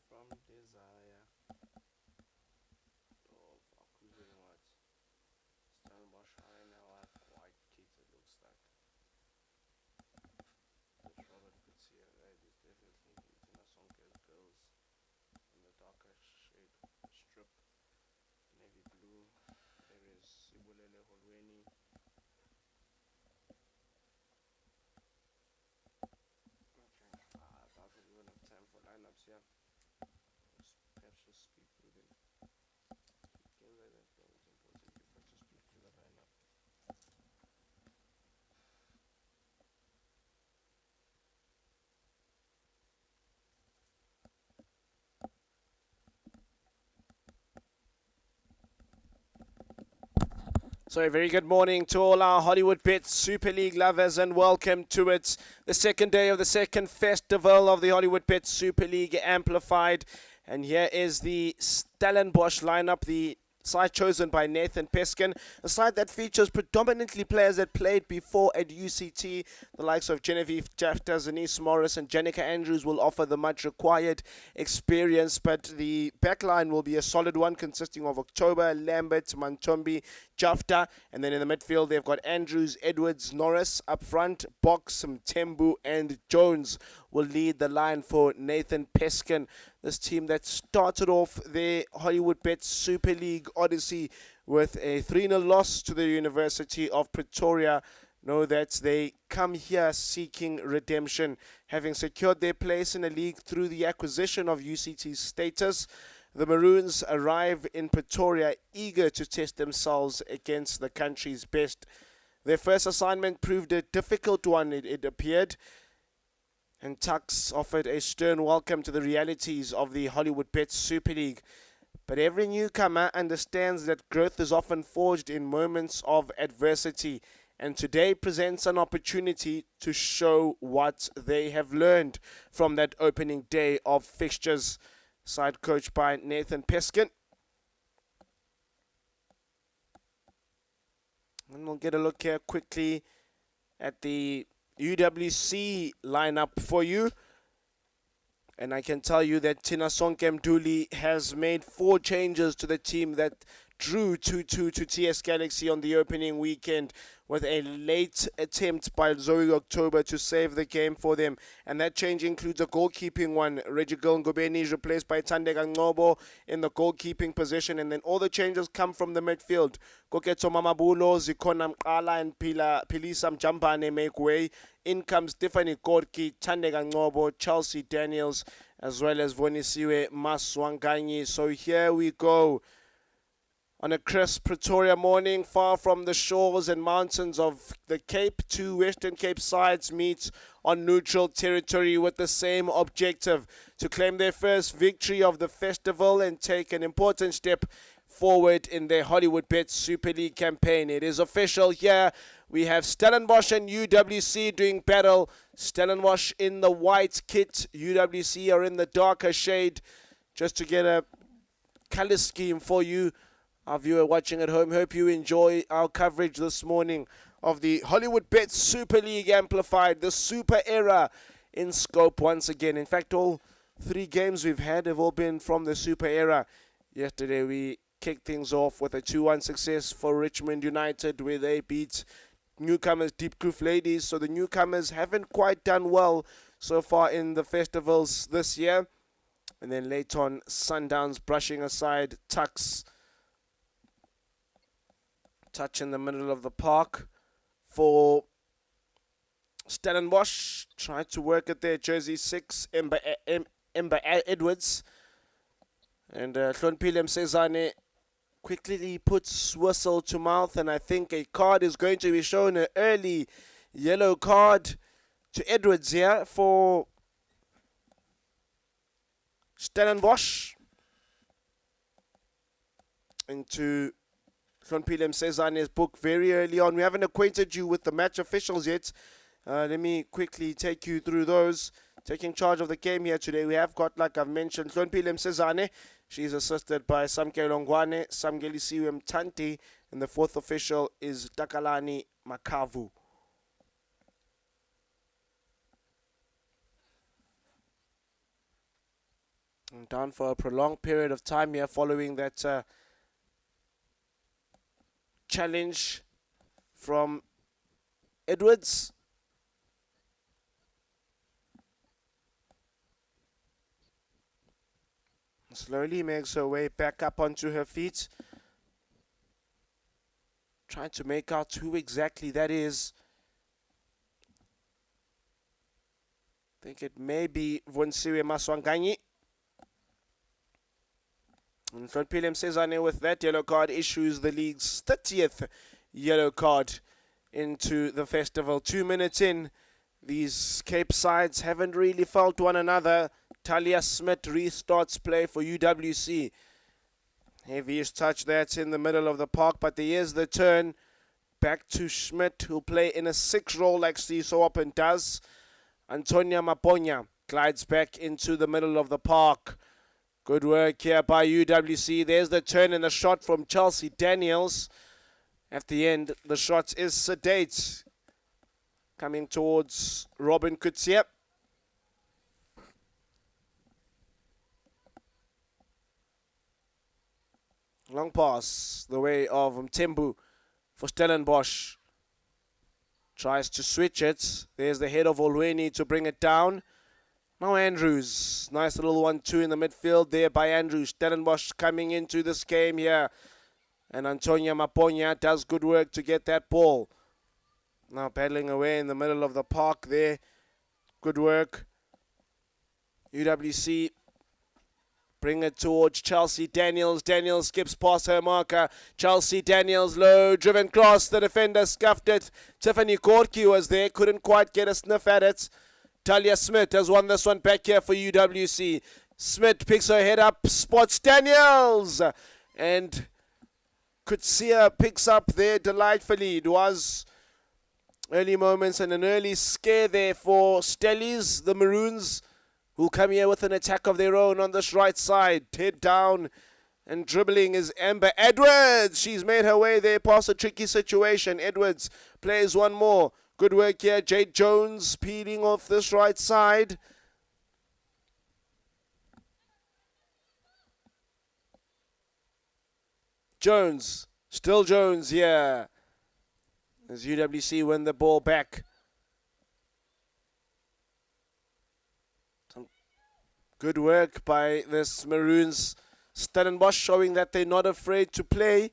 from Desire of Akuzini what? Stellenbosch I now have white kit it looks like. This Robert puts here, that is definitely Tina Sonke's girls in the darker shade strip, navy blue. There is Sibulele Holweni. Okay, I doubt we'll even have time for lineups here. Perhaps just speak through them. Games like that, though, it's important you first to speak through the lineup. So a very good morning to all our Hollywoodbets Super League lovers and welcome to it. The second day of the second festival of the Hollywoodbets Super League Amplified. And here is the Stellenbosch lineup, the side chosen by Nathan Peskin, a side that features predominantly players that played before at UCT. The likes of Genevieve Jafta, Zanice Morris and Janica Andrews will offer the much required experience, but the backline will be a solid one consisting of October, Lambert, Mantombi, Jafta, and then in the midfield they've got Andrews, Edwards, Norris. Up front, Box, Mtembu and Jones will lead the line for Nathan Peskin. This team that started off their Hollywoodbets Super League Odyssey with a 3-0 loss to the University of Pretoria know that they come here seeking redemption, having secured their place in the league through the acquisition of UCT's status. The Maroons arrive in Pretoria eager to test themselves against the country's best. Their first assignment proved a difficult one, it appeared, and Tuks offered a stern welcome to the realities of the Hollywoodbets Super League. But every newcomer understands that growth is often forged in moments of adversity, and today presents an opportunity to show what they have learned from that opening day of fixtures. Side coached by Nathan Peskin. And we'll get a look here quickly at the UWC lineup for you. And I can tell you that Tina Sonke Mduli has made 4 changes to the team that drew 2-2 to TS Galaxy on the opening weekend, with a late attempt by Zoe October to save the game for them. And that change includes a goalkeeping one. Regigal Ngobeni is replaced by Tandega Ngobo in the goalkeeping position. And then all the changes come from the midfield. Koketo Mamabulo, Zikona Mkala and Pilisa Mjambane make way. In comes Tiffany Gorki, Tandega Ngobo, Chelsea Daniels, as well as Vonisiwe Maswanganyi. So here we go. On a crisp Pretoria morning, far from the shores and mountains of the Cape, 2 Western Cape sides meet on neutral territory with the same objective: to claim their first victory of the festival and take an important step forward in their Hollywoodbets Super League campaign. It is official here. We have Stellenbosch and UWC doing battle. Stellenbosch in the white kit, UWC are in the darker shade. Just to get a color scheme for you, our viewer watching at home, hope you enjoy our coverage this morning of the Hollywoodbets Super League Amplified, the Super Era in scope once again. In fact, all 3 games we've had have all been from the Super Era. Yesterday we kicked things off with a 2-1 success for Richmond United, where they beat newcomers Deep Kloof Ladies. So the newcomers haven't quite done well so far in the festivals this year. And then late on, Sundowns brushing aside Tuks. Touch in the middle of the park for Stellenbosch. Tried to work at their jersey 6, Ember Edwards. And Hlonpile Msezane quickly puts whistle to mouth, and I think a card is going to be shown, an early yellow card to Edwards here for Stellenbosch. Into Hlonpile Msezane's book very early on. We haven't acquainted you with the match officials yet. Let me quickly take you through those. Taking charge of the game here today, we have got, like I've mentioned, Hlonpile Msezane. She's assisted by Samke Longwane, Samgelisiwe Mtanti, and the 4th official is Takalani Makavu. And down for a prolonged period of time here following that challenge from Edwards. Slowly makes her way back up onto her feet. Trying to make out who exactly that is. I think it may be Vonsiwe Maswanganyi. And Flotpilem Cezanne with that yellow card issues the league's 30th yellow card into the festival. 2 minutes in, these Cape sides haven't really felt one another. Talia Smith restarts play for UWC. Heaviest touch that's in the middle of the park, but there is the turn back to Schmidt, who'll play in a 6 role like she so often does. Antonia Maponya glides back into the middle of the park. Good work here by UWC. There's the turn and the shot from Chelsea Daniels. At the end, the shot is sedate. Coming towards Robin Kutsia. Long pass the way of Mtembu for Stellenbosch. Tries to switch it. There's the head of Olweni to bring it down. Now Andrews. Nice little 1-2 in the midfield there by Andrews. Stellenbosch coming into this game here. And Antonia Maponya does good work to get that ball. Now battling away in the middle of the park there. Good work. UWC bring it towards Chelsea Daniels. Daniels skips past her marker. Chelsea Daniels, low driven cross. The defender scuffed it. Tiffany Gorky was there. Couldn't quite get a sniff at it. Talia Smith has won this one back here for UWC. Smith picks her head up. Spots Daniels. And Kutsia picks up there delightfully. It was early moments and an early scare there for Stellies, the Maroons, who come here with an attack of their own on this right side. Head down and dribbling is Amber Edwards. She's made her way there past a tricky situation. Edwards plays one more. Good work here. Jade Jones peeling off this right side. Jones. Still Jones here. As UWC win the ball back. Good work by this Maroons. Stellenbosch showing that they're not afraid to play.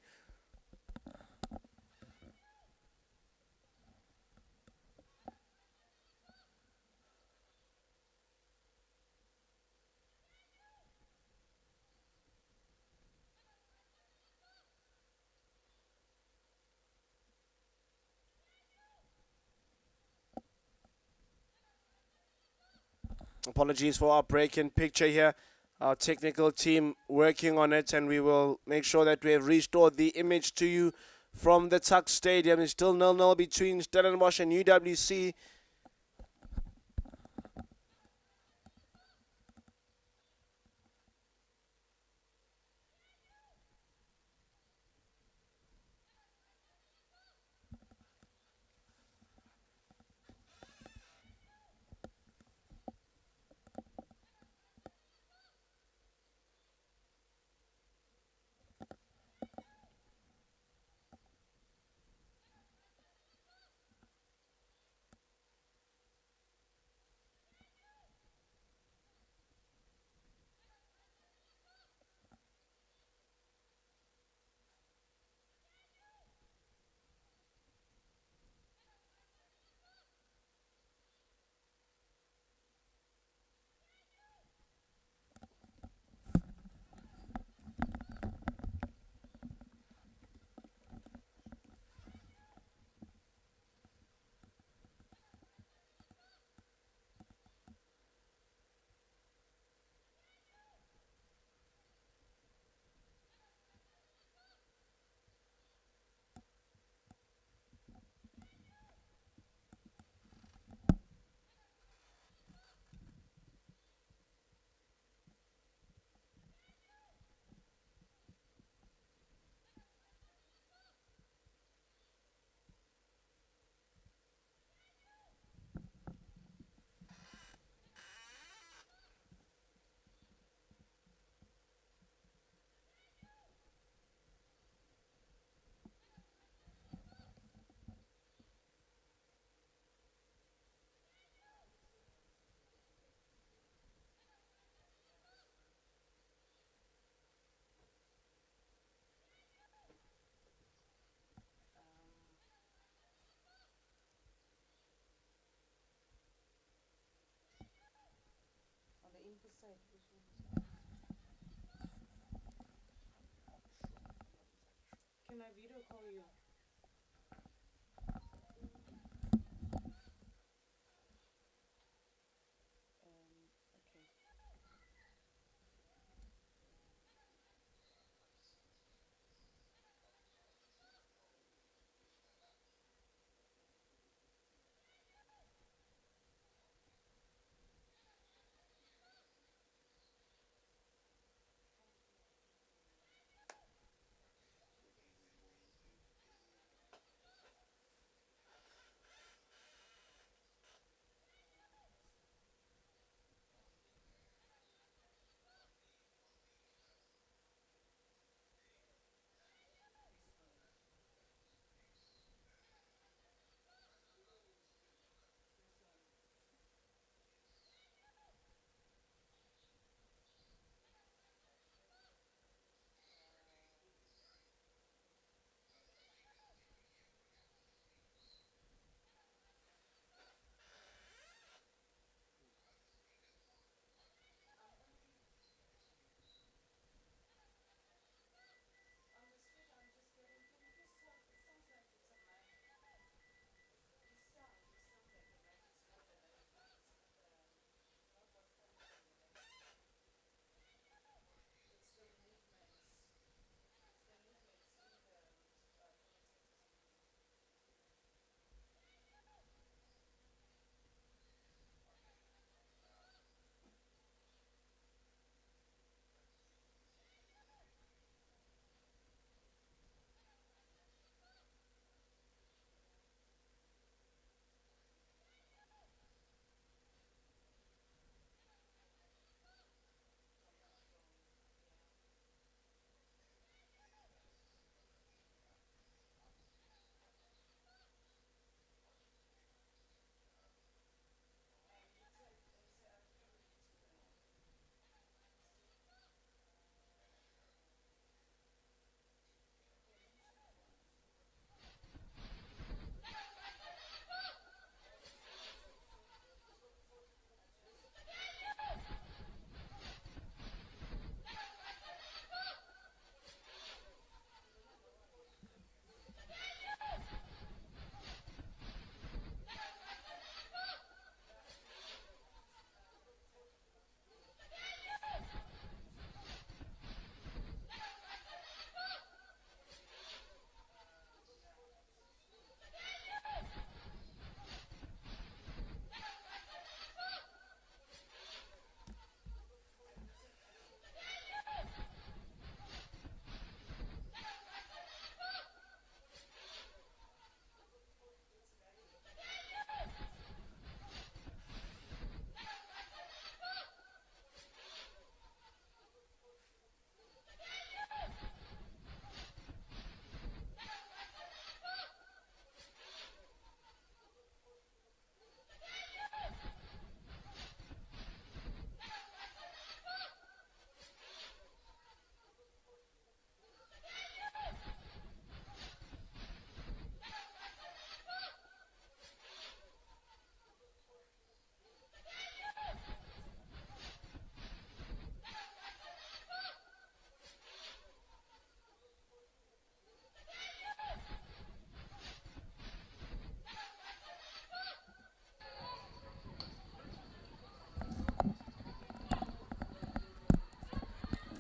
Apologies for our break-in picture here. Our technical team working on it, and we will make sure that we have restored the image to you from the Tuks Stadium. It's still 0-0 between Stellenbosch and UWC.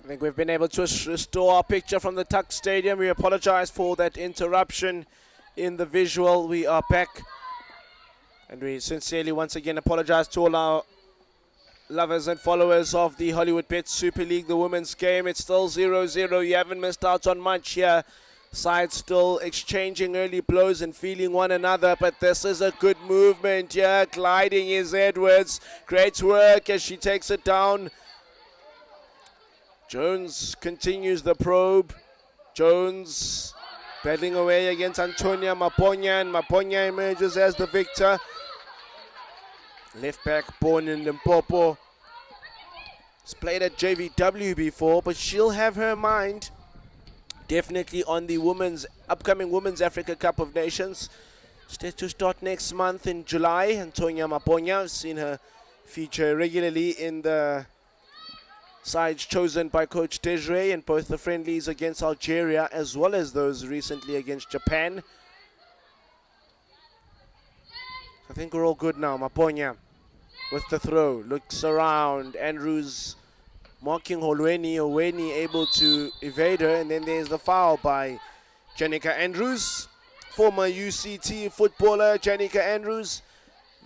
I think we've been able to restore our picture from the Tuks Stadium. We apologize for that interruption in the visual. We are back. And we sincerely once again apologize to all our lovers and followers of the Hollywoodbets Super League, the women's game. It's still 0-0. You haven't missed out on much here. Sides still exchanging early blows and feeling one another, but this is a good movement here. Gliding is Edwards. Great work as she takes it down. Jones continues the probe. Jones battling away against Antonia Maponya, and Maponya emerges as the victor. Left back, born in Limpopo. Has played at JVW before, but she'll have her mind definitely on the upcoming Women's Africa Cup of Nations. Set to start next month in July. Antonia Maponya, I've seen her feature regularly in the sides chosen by Coach Desiree in both the friendlies against Algeria as well as those recently against Japan. I think we're all good now. Maponya with the throw, looks around. Andrews marking Holweni. Holweni able to evade her, and then there's the foul by Janica Andrews, former UCT footballer Janica Andrews.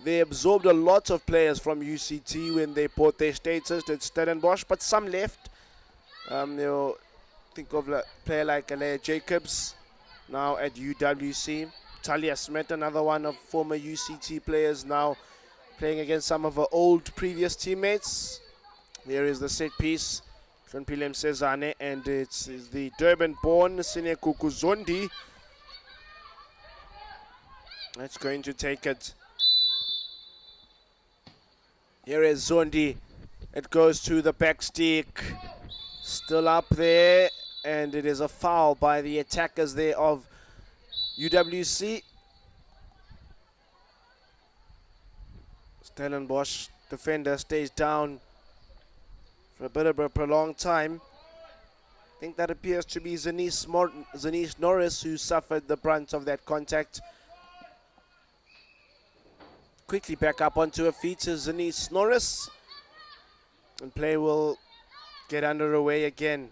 They absorbed a lot of players from UCT when they bought their status at Stellenbosch, but some left. You'll think of a player like Alea Jacobs, now at UWC. Talia Smith, another one of former UCT players, now playing against some of her old previous teammates. Here is the set piece. Hlonpile Msezane, and it's the Durban-born Sinekuku Zondi that's going to take it. Here is Zondi. It goes to the back stick. Still up there, and it is a foul by the attackers there of UWC. Stellenbosch defender stays down for a bit of a prolonged time. I think that appears to be Zanice Norris who suffered the brunt of that contact. Quickly back up onto her feet is Zanice Norris, and play will get underway again.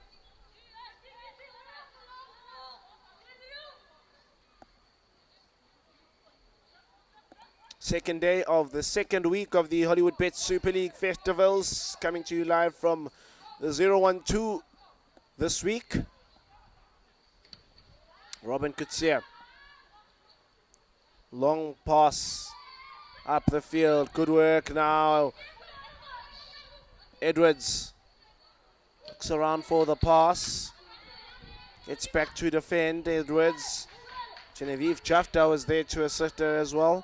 Second day of the second week of the Hollywoodbets Super League festivals, coming to you live from the 012 this week. Robin Kutsia. Long pass up the field. Good work now. Edwards looks around for the pass. Gets back to defend. Edwards. Genevieve Jafta was there to assist her as well.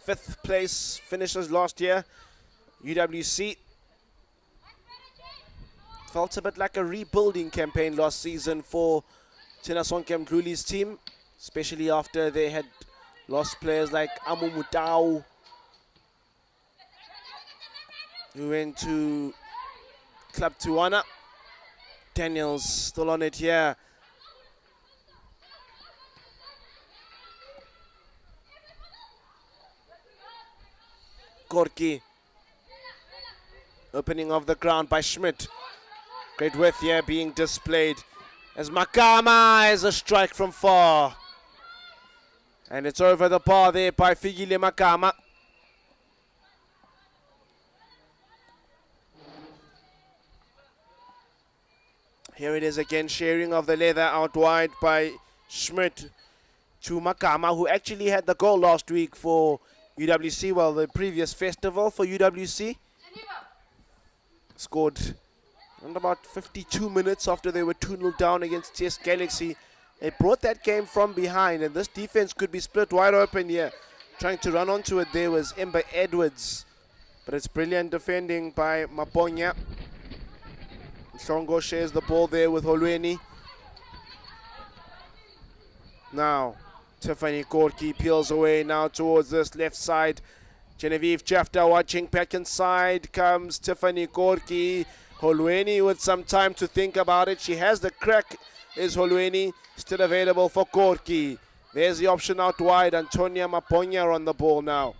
Fifth place finishers last year. UWC. Felt a bit like a rebuilding campaign last season for Tinasonke Mdluli's team, especially after they had lost players like Amu Mutau, who went to Club Tuana. Daniels still on it here. Gorky. Opening of the ground by Schmidt. Great width here being displayed as Makama has a strike from far. And it's over the bar there by Figile Makama. Here it is again, sharing of the leather out wide by Schmidt to Makama, who actually had the goal last week for UWC, well, the previous festival for UWC. Scored in about 52 minutes after they were 2-0 down against TS Galaxy. They brought that game from behind, and this defense could be split wide open here. Trying to run onto it there was Ember Edwards, but it's brilliant defending by Maponya. Songo shares the ball there with Holweni. Now Tiffany Gorky peels away now towards this left side. Genevieve Jafta watching back inside. Comes Tiffany Gorky. Holweni with some time to think about it. She has the crack, is Holweni. Still available for Gorky. There's the option out wide. Antonia Maponya on the ball now.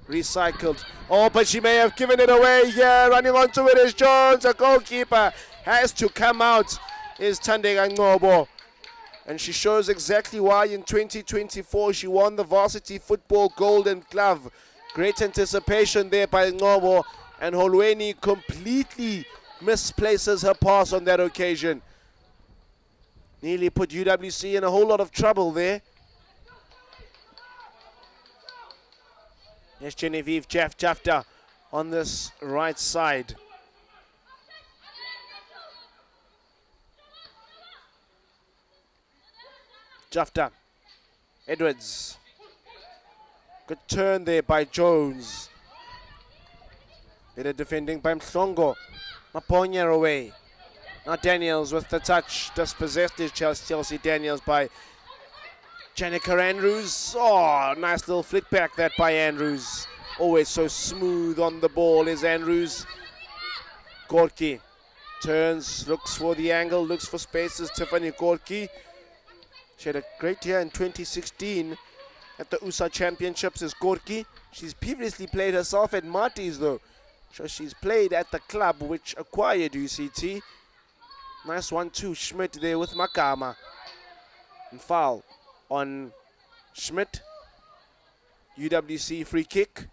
Recycled. Oh, but she may have given it away here. Running onto it is Jones. A goalkeeper has to come out. Is Tandega Ngobo. And she shows exactly why in 2024 she won the Varsity Football Golden Glove. Great anticipation there by Ngobo, and Holweni completely misplaces her pass on that occasion. Nearly put UWC in a whole lot of trouble there. Here's Genevieve Jafta on this right side. Jafta. Edwards. Good turn there by Jones. Better defending by Mhlongo. Maponya away. Now Daniels with the touch. Dispossessed is Chelsea Daniels by Janica Andrews. Oh, nice little flick back that by Andrews. Always so smooth on the ball is Andrews. Gorky turns, looks for the angle, looks for spaces. Tiffany Gorky. She had a great year in 2016 at the USA Championships as Gorky. She's previously played herself at Marty's though. So she's played at the club which acquired UCT. Nice 1-2 Schmidt there with Makama. And foul on Schmidt. UWC free kick.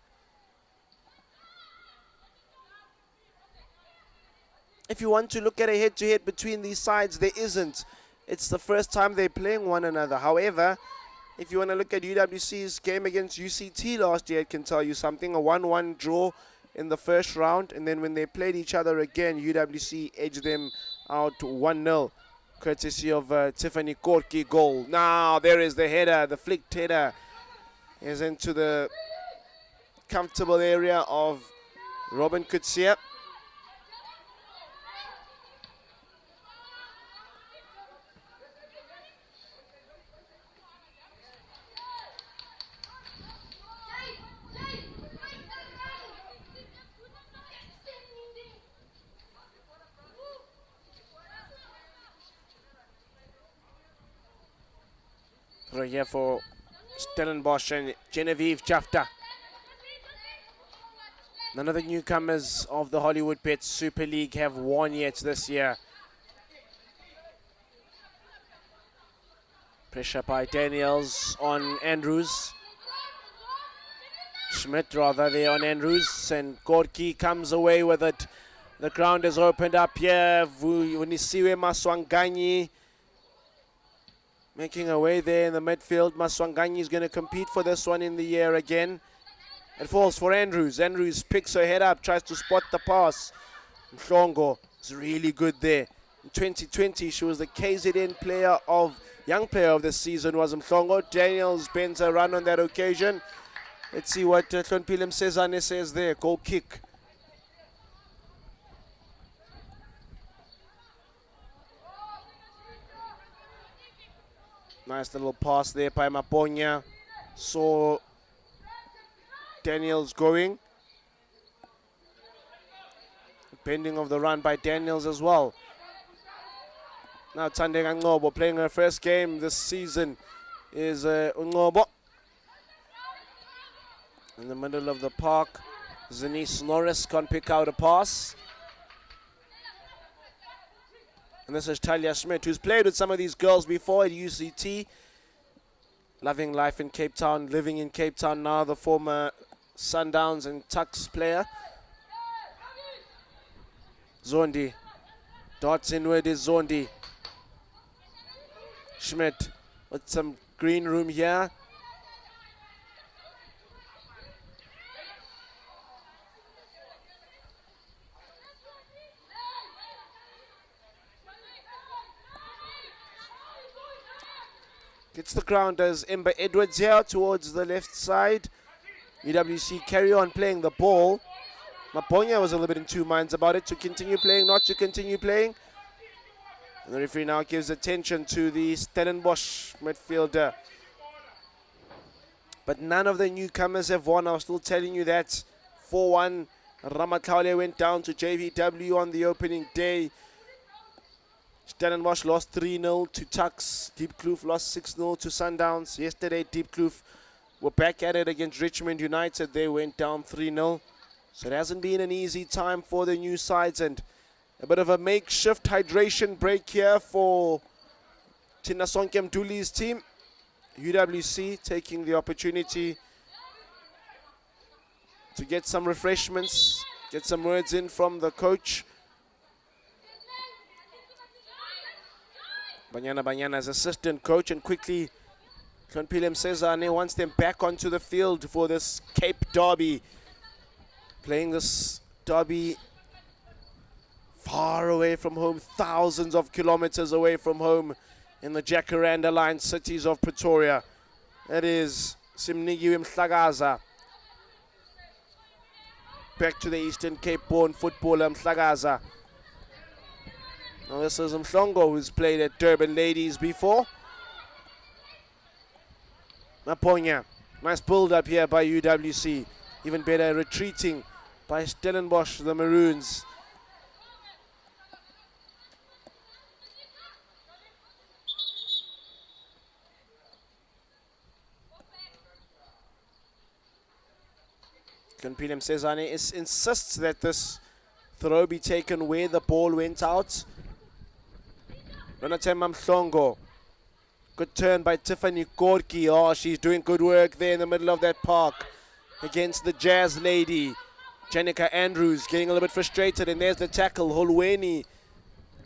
If you want to look at a head-to-head between these sides, there isn't. It's the first time they're playing one another. However, if you want to look at UWC's game against UCT last year, it can tell you something. A 1-1 draw in the first round, and then when they played each other again, UWC edged them out 1-0, courtesy of Tiffany Korki goal. Now, there is the header, the flicked header is into the comfortable area of Robin Kutsia. Here for Stellenbosch and Genevieve Jafta. None of the newcomers of the Hollywoodbets Super League have won yet this year. Pressure by Daniels on Andrews. Schmidt rather there on Andrews, and Gorky comes away with it. The ground is opened up here. Vunisiwe Maswanganyi making a way there in the midfield. Maswanganyi is going to compete for this one in the air again. It falls for Andrews. Andrews picks her head up, tries to spot the pass. Mhlongo is really good there. In 2020, she was the KZN young player of the season was Mhlongo. Daniels bends a run on that occasion. Let's see what Tlonpilim Sezane says there. Goal kick. Nice little pass there by Maponya. Saw Daniels going. Bending of the run by Daniels as well. Now Tandega Ngobo playing her first game this season is Ngobo. In the middle of the park, Zanice Norris can't pick out a pass. And this is Talia Schmidt, who's played with some of these girls before at UCT. Loving life in Cape Town, living in Cape Town now, the former Sundowns and Tuks player. Zondi. Darts inward is Zondi. Schmidt with some green room here. Gets the ground as Ember Edwards here towards the left side. UWC carry on playing the ball. Maponya was a little bit in two minds about it, to continue playing, not to continue playing. And the referee now gives attention to the Stellenbosch midfielder. But none of the newcomers have won. I was still telling you that. 4-1. Ramatlale went down to JVW on the opening day. Stellenbosch lost 3-0 to Tuks. Diepkloof lost 6-0 to Sundowns. Yesterday, Diepkloof were back at it against Richmond United. They went down 3-0. So it hasn't been an easy time for the new sides, and a bit of a makeshift hydration break here for Tinasonke Mduli's team. UWC taking the opportunity to get some refreshments, get some words in from the coach. Banyana's assistant coach, and quickly Tlonpilem Sezane wants them back onto the field for this Cape Derby. Playing this derby far away from home, thousands of kilometers away from home in the Jacaranda Line cities of Pretoria. That is Simnigiwe Mhlagaza. Back to the Eastern Cape born footballer Mhlagaza. Now this is Mhlongo, who's played at Durban Ladies before. Maponya. Nice build up here by UWC. Even better retreating by Stellenbosch, the Maroons. Confederation Cesane insists that this throw be taken where the ball went out. Donatemba Mhlongo. Good turn by Tiffany Gorky. Oh, she's doing good work there in the middle of that park against the Jazz lady. Janica Andrews getting a little bit frustrated, and there's the tackle. Holweni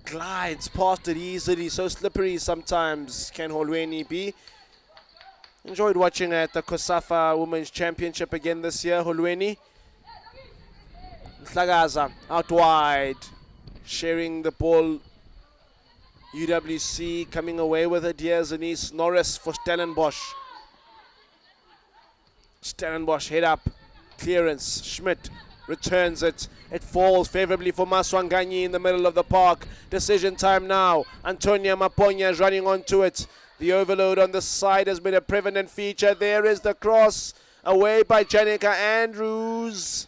glides past it easily. So slippery sometimes can Holweni be. Enjoyed watching at the SAFA Women's Championship again this year. Holweni. Hlagaza out wide. Sharing the ball. UWC coming away with it. Here's Anise Norris for Stellenbosch. Stellenbosch head up. Clearance. Schmidt returns it. It falls favorably for Maswanganyi in the middle of the park. Decision time now. Antonia Maponya is running onto it. The overload on the side has been a prevalent feature. There is the cross. Away by Janica Andrews.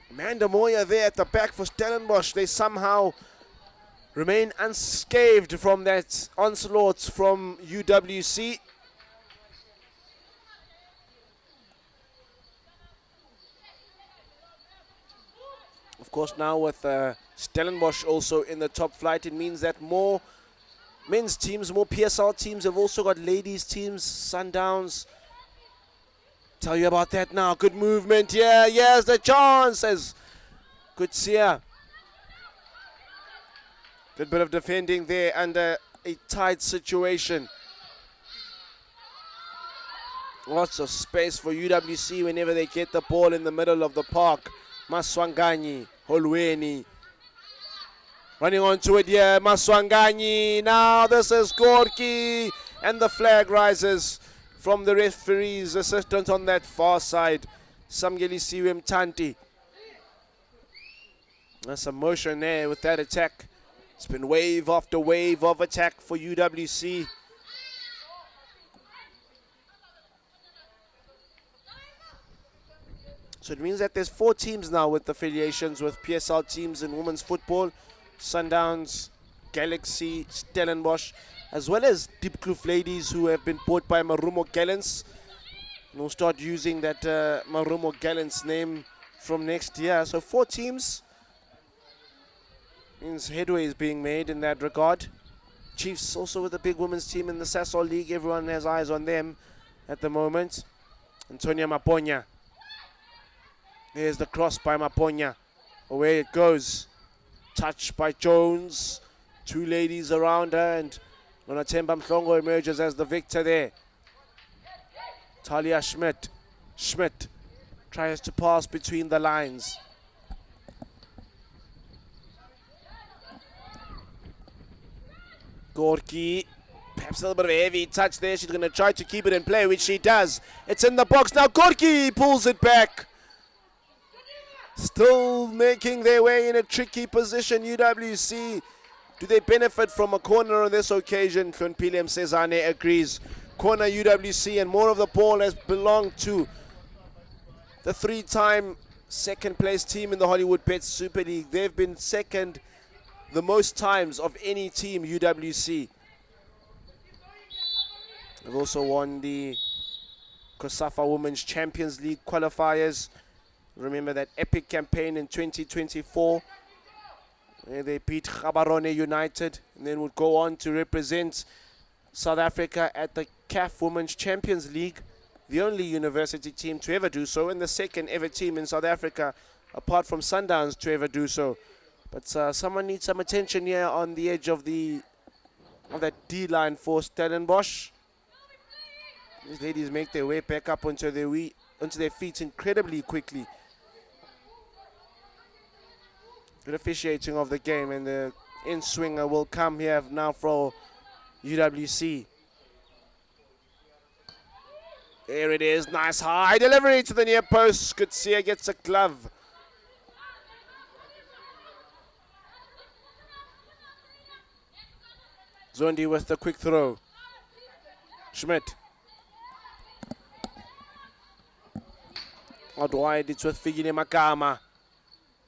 Amanda Moya there at the back for Stellenbosch. They somehow remain unscathed from that onslaught from UWC. Of course, now with Stellenbosch also in the top flight, it means that more men's teams, more PSL teams have also got ladies teams. Sundowns. Tell you about that now. Good movement here. Yes, the chance. As good Sia. Good bit of defending there under a tight situation. Lots of space for UWC whenever they get the ball in the middle of the park. Maswanganyi, Holweni. Running onto it here, Maswanganyi. Now this is Gorky. And the flag rises from the referee's assistant on that far side. Samgeli Siwem Tanti. There's some motion there with that attack. It's been wave after wave of attack for UWC. So it means that there's 4 teams now with affiliations with PSL teams in women's football. Sundowns, Galaxy, Stellenbosch, as well as Diepkloof ladies who have been bought by Marumo Gallants. And we'll start using that Marumo Gallants name from next year. So 4 teams. Means headway is being made in that regard. Chiefs also with a big women's team in the Sasol League. Everyone has eyes on them at the moment. Antonia Maponya. There's the cross by Maponya. Away it goes. Touch by Jones. 2 ladies around her, and Donatemba Mhlongo emerges as the victor there. Talia Schmidt. Schmidt tries to pass between the lines. Gorky, perhaps a little bit of a heavy touch there. She's going to try to keep it in play, which she does. It's in the box now. Gorky pulls it back. Still making their way in a tricky position. UWC, do they benefit from a corner on this occasion? Confederation Cesane agrees. Corner UWC, and more of the ball has belonged to the 3-time second place team in the Hollywoodbets Super League. They've been second the most times of any team, UWC. They've also won the COSAFA Women's Champions League qualifiers. Remember that epic campaign in 2024 where they beat Gaborone United and then would go on to represent South Africa at the CAF Women's Champions League, the only university team to ever do so and the second ever team in South Africa apart from Sundowns to ever do so. But someone needs some attention here on the edge of that D-line for Stellenbosch. These ladies make their way back up onto their feet incredibly quickly. Good officiating of the game, and the in-swinger will come here now for UWC. There it is, nice high delivery to the near post. Kutsia gets a glove. Zondi with the quick throw. Schmidt. Out wide, it's with Figile Makama.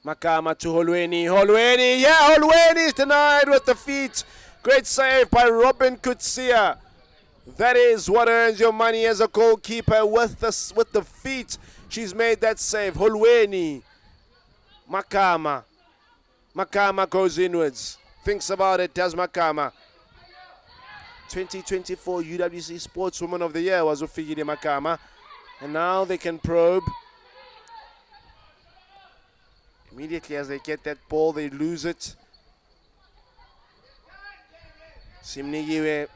Makama to Holweni. Holweni, yeah, Holweni is denied with the feet. Great save by Robin Kutsia. That is what earns your money as a goalkeeper with the feet. She's made that save. Holweni. Makama. Makama goes inwards. Thinks about it, does Makama. 2024 UWC Sportswoman of the Year was Ufigile Makama. And now they can probe. Immediately as they get that ball, they lose it. Simnigiwe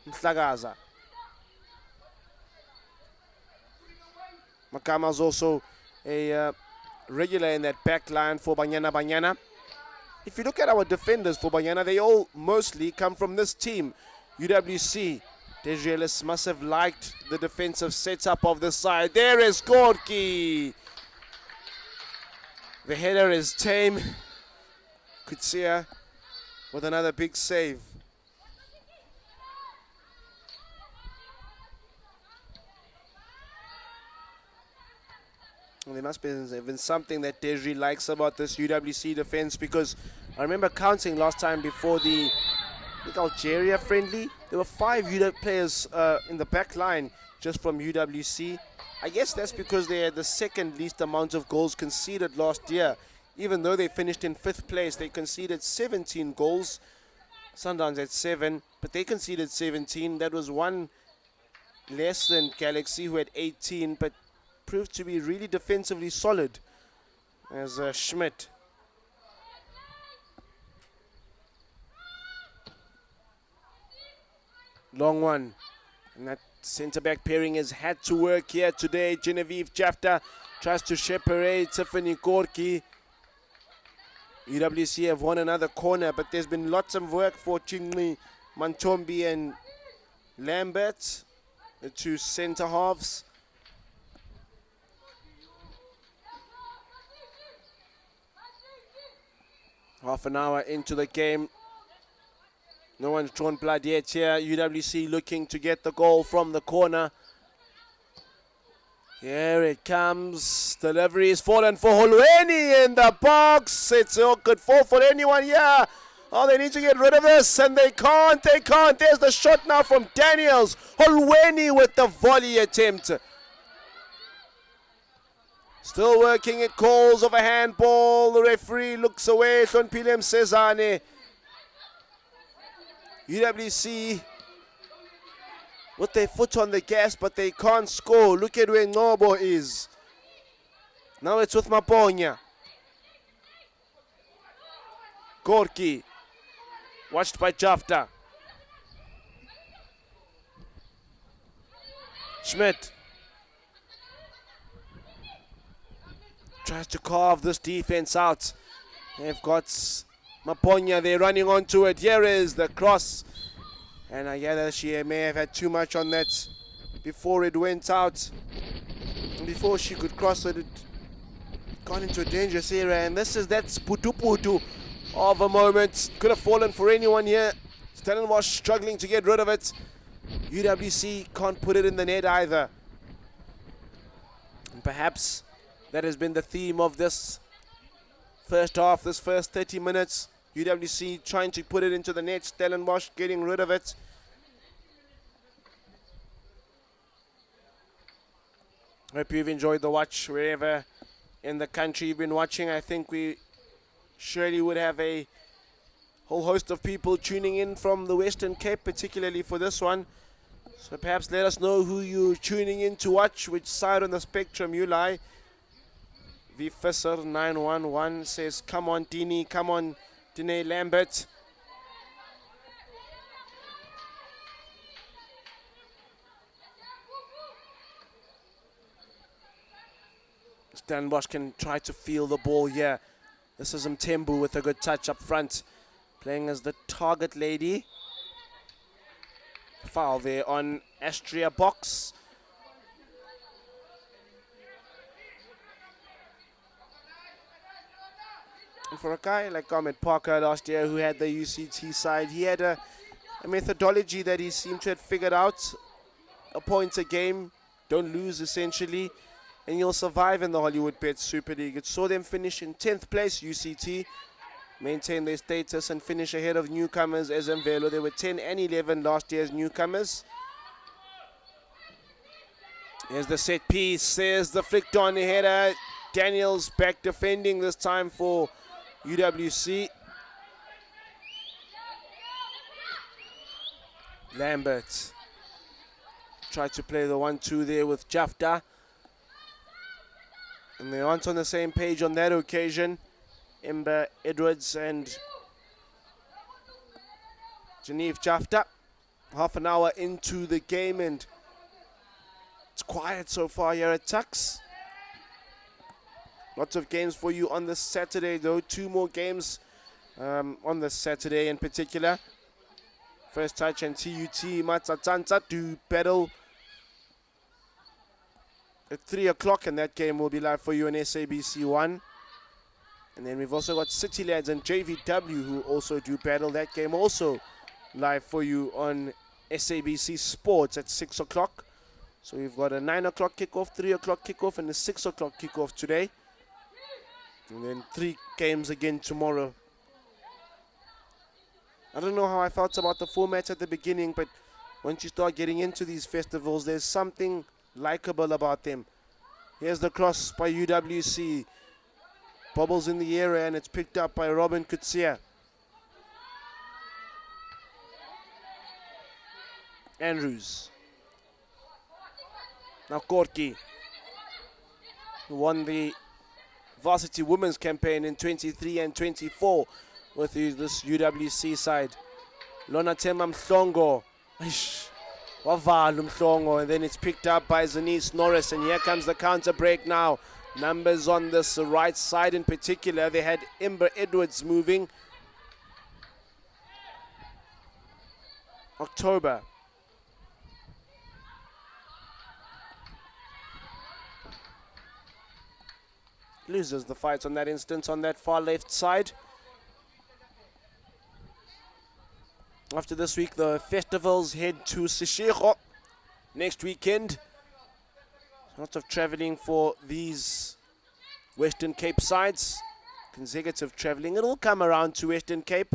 Mhlagaza. Makama's also a regular in that back line for Banyana. If you look at our defenders for Banyana, they all mostly come from this team, UWC. Desrelis must have liked the defensive setup of the side. There is Gorky. The header is tame. Kutsia with another big save. Well, there must be even something that Desri likes about this UWC defense, because I remember counting last time before the Algeria friendly, there were 5 UW players in the back line just from UWC. I guess that's because they had the second least amount of goals conceded last year. Even though they finished in 5th place, they conceded 17 goals. Sundowns had 7, but they conceded 17. That was one less than Galaxy, who had 18, but proved to be really defensively solid. As Schmidt. Long one. And that centre-back pairing has had to work here today. Genevieve Jafta tries to separate Tiffany Gorky. UWC have won another corner, but there's been lots of work for Chingli, Mantombi and Lambert, the 2 centre halves. Half an hour into the game. No one's drawn blood yet here. UWC looking to get the goal from the corner. Here it comes. Delivery is fallen for Holweni in the box. It's a good fall for anyone here. Oh, they need to get rid of this, and they can't. There's the shot now from Daniels. Holweni with the volley attempt. Still working, it calls of a handball. The referee looks away. Hlonpile Msezane. UWC with their foot on the gas, but they can't score. Look at where Ngobo is. Now it's with Maponya. Gorky. Watched by Jafta. Schmidt. Tries to carve this defense out. They've got Maponya, they're running onto it. Here is the cross. And I gather she may have had too much on that before it went out. And before she could cross it, it gone into a dangerous area. And that's putu of a moment. Could have fallen for anyone here. Stellenbosch struggling to get rid of it. UWC can't put it in the net either. And perhaps that has been the theme of this first half, this first 30 minutes. UWC trying to put it into the net. Stellenbosch getting rid of it. Hope you've enjoyed the watch wherever in the country you've been watching. I think we surely would have a whole host of people tuning in from the Western Cape, particularly for this one. So perhaps let us know who you're tuning in to watch, which side on the spectrum you lie. Vfisser 911 says, come on Dini, come on Dine Lambert. Stellenbosch can try to feel the ball here. This is Mtembu with a good touch up front, playing as the target lady. Foul there on Astria Box. And for a guy like Ahmed Parker last year, who had the UCT side, he had a methodology that he seemed to have figured out a point a game. Don't lose, essentially. And you'll survive in the Hollywoodbets Super League. It saw them finish in 10th place, UCT. Maintain their status and finish ahead of newcomers as Mvelo. They were 10 and 11 last year as newcomers. Here's the set piece. There's the flicked on header. Daniels back defending this time for UWC. Lambert tried to play the 1-2 there with Jafta. And they aren't on the same page on that occasion. Ember Edwards and Genevieve Jafta. Half an hour into the game and it's quiet so far here at Tuks. Lots of games for you on this Saturday though. 2 more games on this Saturday in particular. First Touch and TUT Matsatsansa to battle at 3 o'clock, and that game will be live for you on SABC 1. And then we've also got City Lads and JVW who also do battle. That game also live for you on SABC Sports at 6 o'clock. So we've got a 9 o'clock kickoff, 3 o'clock kickoff, and a 6 o'clock kickoff today. And then 3 games again tomorrow. I don't know how I felt about the formats at the beginning, but once you start getting into these festivals, there's something likable about them. Here's the cross by UWC. Bobbles in the area and it's picked up by Robin Kutsia. Andrews. Now Gorky, who won the varsity women's campaign in 23 and 24 with this UWC side. Lonathemba Mhlongo. Wavala Mhlongo, and then it's picked up by Zanice Norris, and here comes the counter break now. Numbers on this right side in particular. They had Ember Edwards moving. October. Loses the fight on that instance on that far left side. After this week, the festivals head to Seshego next weekend. Lots of traveling for these Western Cape sides. Consecutive traveling. It'll come around to Western Cape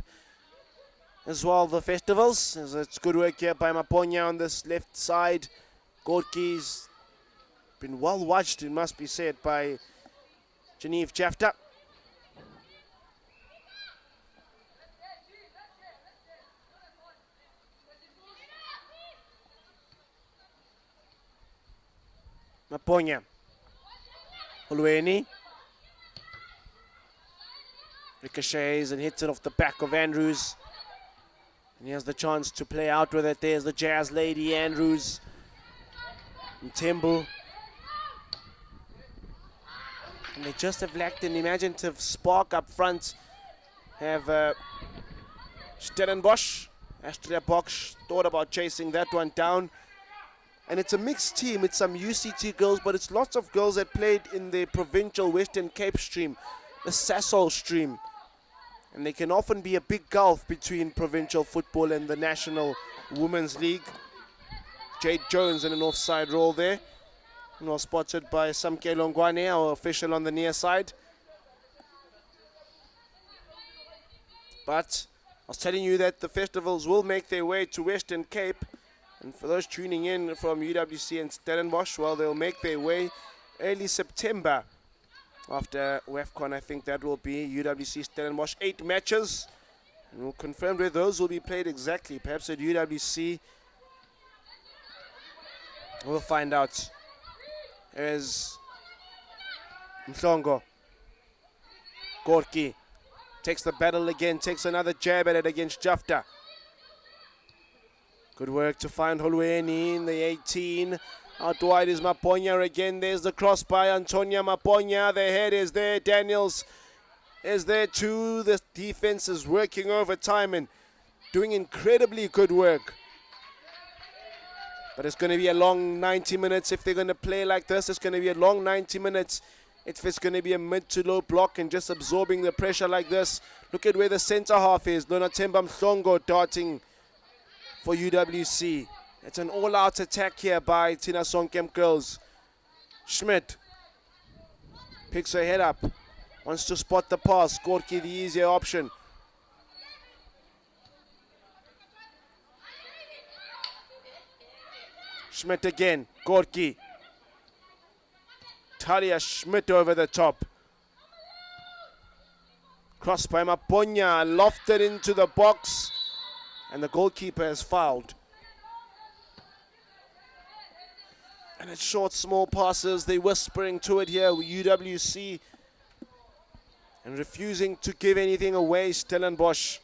as well, the festivals. As it's good work here by Maponya on this left side. Gorky's been well watched, it must be said, by Genevieve Jafta. Maponya. Olueni. Ricochets and hits it off the back of Andrews. And he has the chance to play out with it. There's the Jazz lady, Andrews. Mtembu. And they just have lacked an imaginative spark up front. Have Stellenbosch. Astria Box thought about chasing that one down. And it's a mixed team. It's some UCT girls, but it's lots of girls that played in the provincial Western Cape stream, the Sasol stream. And there can often be a big gulf between provincial football and the National Women's League. Jade Jones in an offside role there. Now spotted by Samke Longwane, our official on the near side. But I was telling you that the festivals will make their way to Western Cape. And for those tuning in from UWC and Stellenbosch, well, they'll make their way early September. After WAFCON, I think that will be UWC Stellenbosch. 8 matches. And we'll confirm where those will be played exactly. Perhaps at UWC. We'll find out. As Mhlongo. Gorky takes the battle again, takes another jab at it against Jafta. Good work to find Holweni in the 18. Out wide is Maponya again. There's the cross by Antonia Maponya. The head is there. Daniels is there too. The defense is working overtime and doing incredibly good work. But it's going to be a long 90 minutes if they're going to play like this. It's going to be a long 90 minutes if it's going to be a mid to low block and just absorbing the pressure like this. Look at where the center half is. Lonathemba Mhlongo darting for UWC. It's an all-out attack here by Tina Sonkem girls. Schmidt picks her head up. Wants to spot the pass. Gorky the easier option. Schmidt again. Gorky. Talia Schmidt over the top. Cross by Maponya. Lofted into the box. And the goalkeeper has fouled. And it's short, small passes. They're whispering to it here with UWC. And refusing to give anything away, Stellenbosch.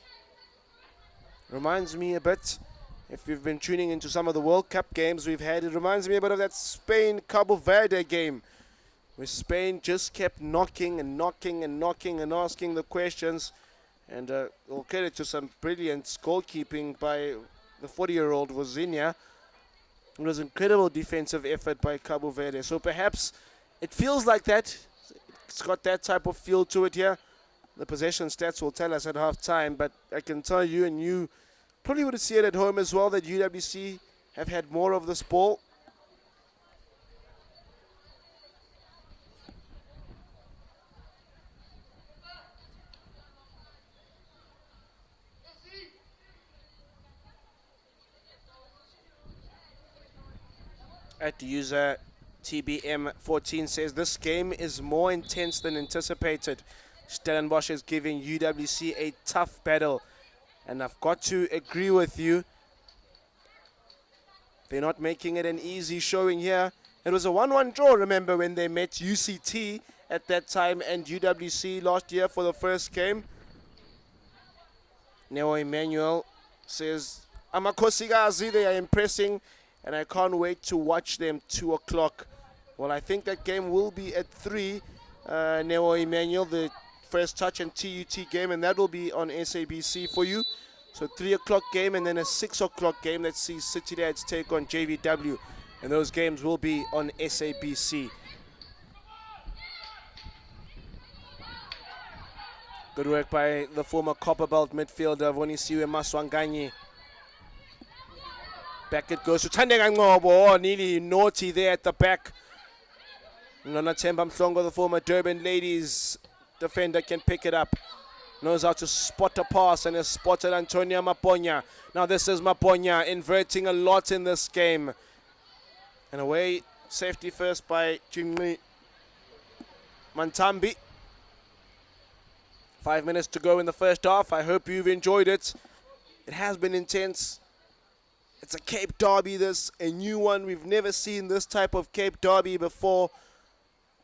Reminds me a bit, if you've been tuning into some of the World Cup games we've had, it reminds me a bit of that Spain-Cabo Verde game, where Spain just kept knocking and knocking and knocking and asking the questions. And we'll credit to some brilliant goalkeeping by the 40-year-old Vozinha. It was incredible defensive effort by Cabo Verde. So perhaps it feels like that. It's got that type of feel to it here. The possession stats will tell us at half-time, but I can tell you, and you probably would see it at home as well, that UWC have had more of this ball. At the user TBM14 says this game is more intense than anticipated. Stellenbosch is giving UWC a tough battle, and I've got to agree with you. They're not making it an easy showing here. It was a 1-1 draw, remember, when they met UCT at that time and UWC last year for the first game. Neo Emmanuel says, Amakosigazi, they are impressing, and I can't wait to watch them 2 o'clock. Well, I think that game will be at 3. Neo Emmanuel, the first touch and TUT game, and that will be on SABC for you. So 3 o'clock game and then a 6 o'clock game that sees City Lads take on JVW. And those games will be on SABC. Good work by the former Copperbelt midfielder, Vonisiwe Maswanganyi. Back it goes to Tandega Ngobo. Oh, nearly naughty there at the back. Nona Temba Mhlongo, the former Durban Ladies defender, can pick it up. Knows how to spot a pass and has spotted Antonia Maponya. Now this is Maponya inverting a lot in this game. And away, safety first by Jingli Mantambi. 5 minutes to go in the first half. I hope you've enjoyed it. It has been intense. It's a Cape Derby, this, a new one. We've never seen this type of Cape Derby before.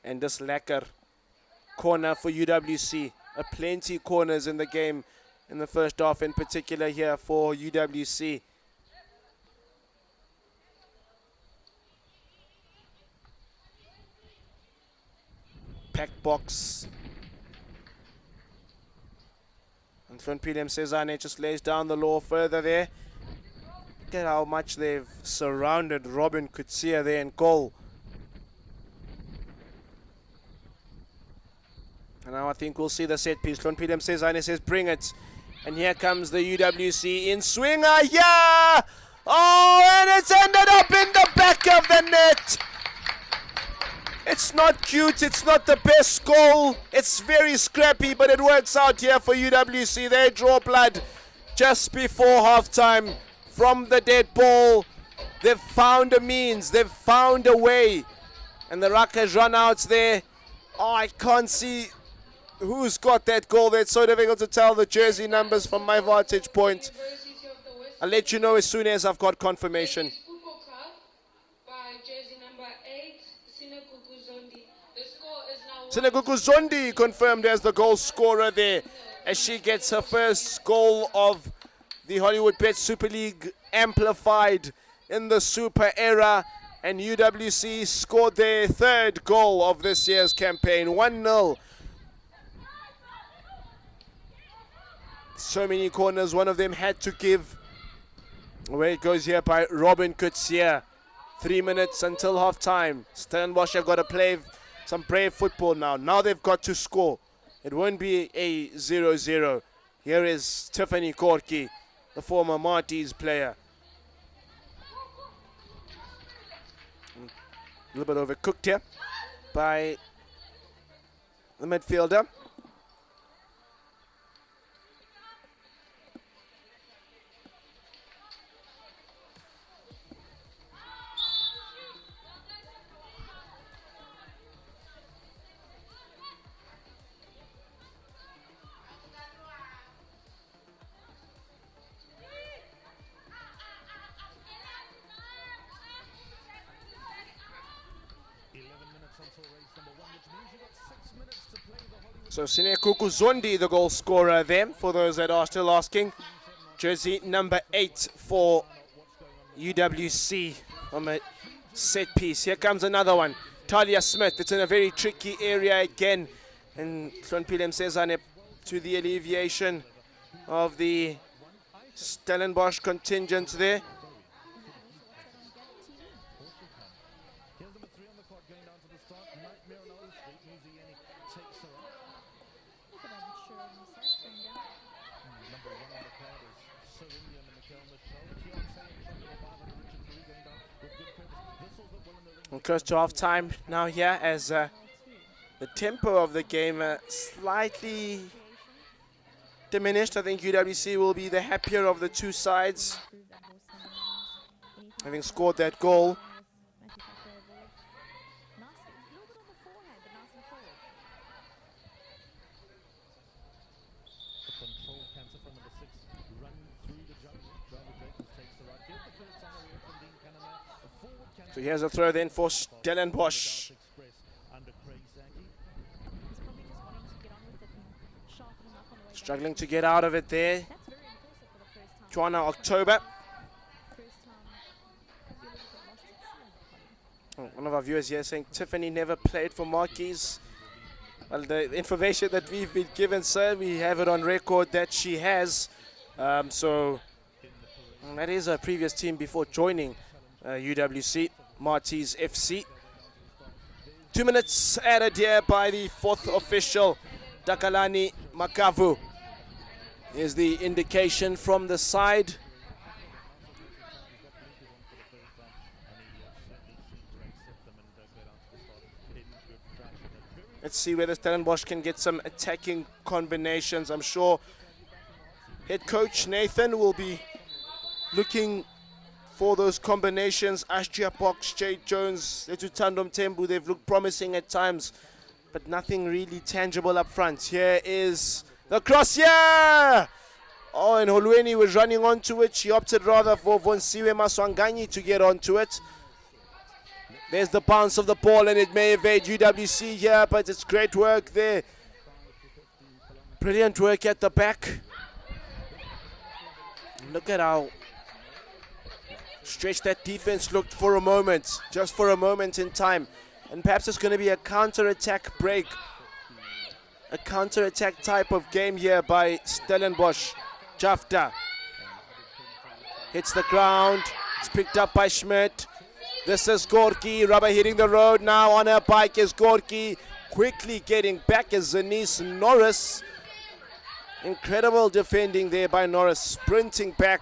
And this lacquer corner for UWC. Plenty corners in the game in the first half, in particular here for UWC. Packed box. And Flonpilem Cezanne just lays down the law further there. Look at how much they've surrounded Robin Kutsia there in goal. And now I think we'll see the set piece. Flonpilem Cezanne says, bring it. And here comes the UWC in swinger. Yeah! Oh, and it's ended up in the back of the net. It's not cute. It's not the best goal. It's very scrappy, but it works out here for UWC. They draw blood just before halftime from the dead ball. They've found a means. They've found a way. And the ruck has run out there. Oh, I can't see who's got that goal there. It's so difficult to tell the jersey numbers from my vantage point. I'll let you know as soon as I've got confirmation. Sinagugu Zondi confirmed as the goal scorer there, as she gets her first goal of the Hollywoodbets Super League amplified in the Super era. And UWC scored their third goal of this year's campaign, 1-0. So many corners, one of them had to give. Away it goes here by Robin Kutsia. 3 minutes until half time. Stellenbosch have got to play some brave football now. Now they've got to score. It won't be a 0-0. Here is Tiffany Korki, the former Marty's player. A little bit overcooked here by the midfielder. So Sinekuku Zondi, the goal scorer there, for those that are still asking. Jersey number 8 for UWC on a set piece. Here comes another one. Talia Smith. It's in a very tricky area again. And Hlonpile Msezane to the alleviation of the Stellenbosch contingent there. Close to half time now here as the tempo of the game slightly diminished. I think UWC will be the happier of the two sides, having scored that goal. So here's a throw then for Stellenbosch. Struggling to get out of it there. Joanna October. One of our viewers here saying Tiffany never played for Marquis. Well, the information that we've been given, sir, we have it on record that she has. So that is a previous team before joining UWC. Marty's FC. 2 minutes added here by the fourth official, Dakalani Makavu. Here's the indication from the side. Let's see whether Stellenbosch can get some attacking combinations. I'm sure head coach Nathan will be looking for those combinations. Ashtia Box, Jade Jones, Letutandom Tembu, they've looked promising at times, but nothing really tangible up front. Here is the cross, yeah! Oh, and Holweni was running onto it. She opted rather for Vonsiwe Maswanganyi to get onto it. There's the bounce of the ball, and it may evade UWC here, but it's great work there. Brilliant work at the back. Look at how stretched that defense looked for a moment, just for a moment in time. And perhaps it's going to be a counter-attack break, a counter-attack type of game here by Stellenbosch. Jafta hits the ground. It's picked up by Schmidt. This is Gorky. Rubber hitting the road now. On her bike is Gorky. Quickly getting back is Zanice Norris. Incredible defending there by Norris. Sprinting back.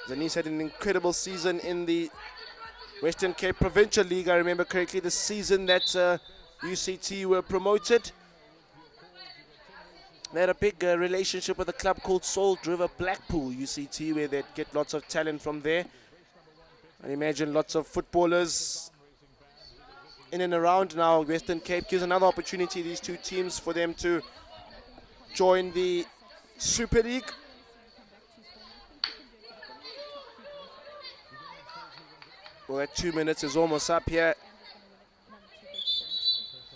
Zanice had an incredible season in the Western Cape Provincial League. I remember correctly the season that UCT were promoted. They had a big relationship with a club called Salt River Blackpool UCT, where they'd get lots of talent from there. I imagine lots of footballers in and around now. Western Cape gives another opportunity, these two teams, for them to join the Super League. Well, that 2 minutes is almost up here.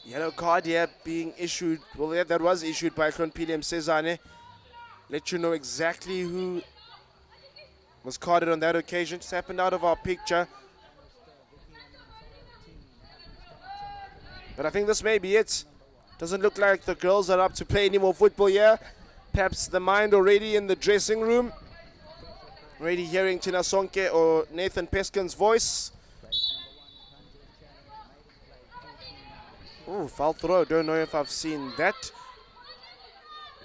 Yellow card here being issued. Well, that was issued by Hlonpile Msezane. Let you know exactly who was carded on that occasion. It's happened out of our picture. But I think this may be it. Doesn't look like the girls are up to play any more football here. Perhaps the mind already in the dressing room. Already hearing Tina Sonke or Nathan Peskin's voice. Oh, foul throw. Don't know if I've seen that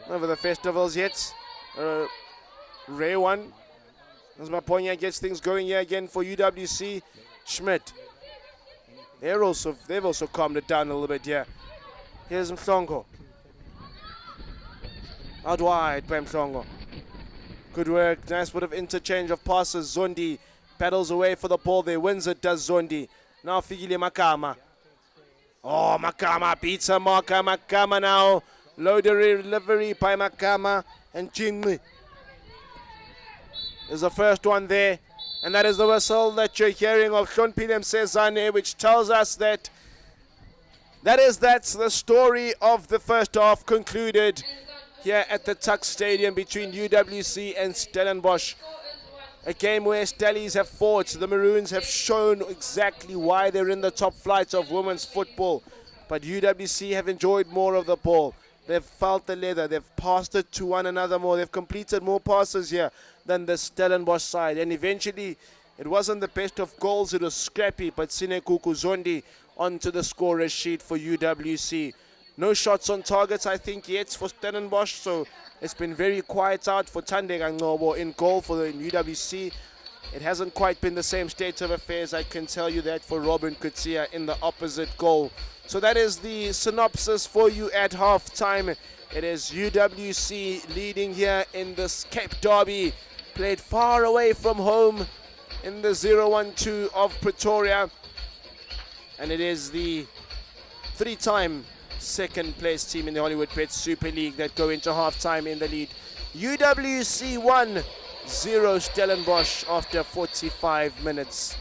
over the festivals yet. Rare one. As Maponya gets things going here again for UWC. Schmidt. They've also calmed it down a little bit here. Here's Mhlongo. Out wide by Mhlongo. Good work. Nice bit of interchange of passes. Zondi paddles away for the ball there. Wins it, does Zondi. Now Figile Makama. Oh, Makama beats her marker. Makama now. Loader delivery by Makama and Jingli. There's the first one there. And that is the whistle that you're hearing of Hlonpile Msezane, which tells us that that's the story of the first half concluded here at the Tuks Stadium between UWC and Stellenbosch. A game where Stellies have fought. The Maroons have shown exactly why they're in the top flights of women's football. But UWC have enjoyed more of the ball. They've felt the leather. They've passed it to one another more. They've completed more passes here than the Stellenbosch side. And eventually, it wasn't the best of goals. It was scrappy. But Sinekuku Zondi onto the scorer's sheet for UWC. No shots on targets, I think, yet for Stellenbosch. So it's been very quiet out for Tande Ngcobo in goal for the UWC. It hasn't quite been the same state of affairs, I can tell you that, for Robin Kutsia in the opposite goal. So that is the synopsis for you at halftime. It is UWC leading here in this Cape Derby, played far away from home in the 0-1-2 of Pretoria. And it is the three-time second place team in the Hollywoodbets Super League that go into halftime in the lead. UWC 1-0 Stellenbosch after 45 minutes.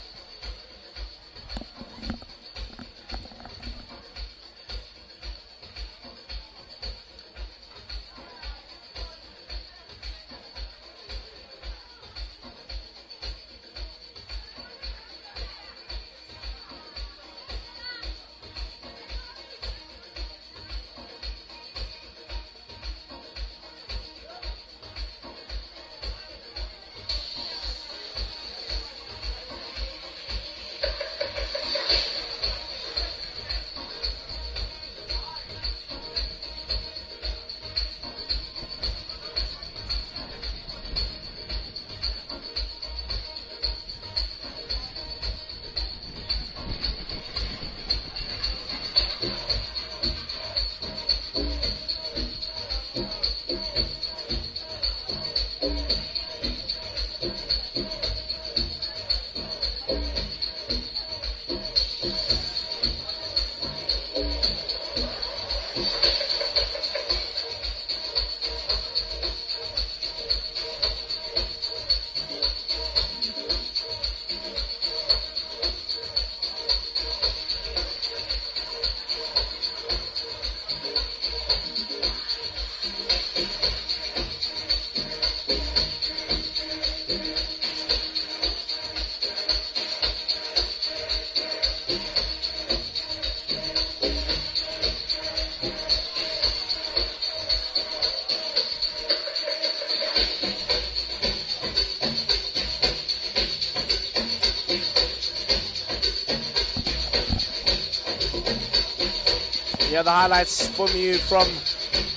Here are the highlights from you from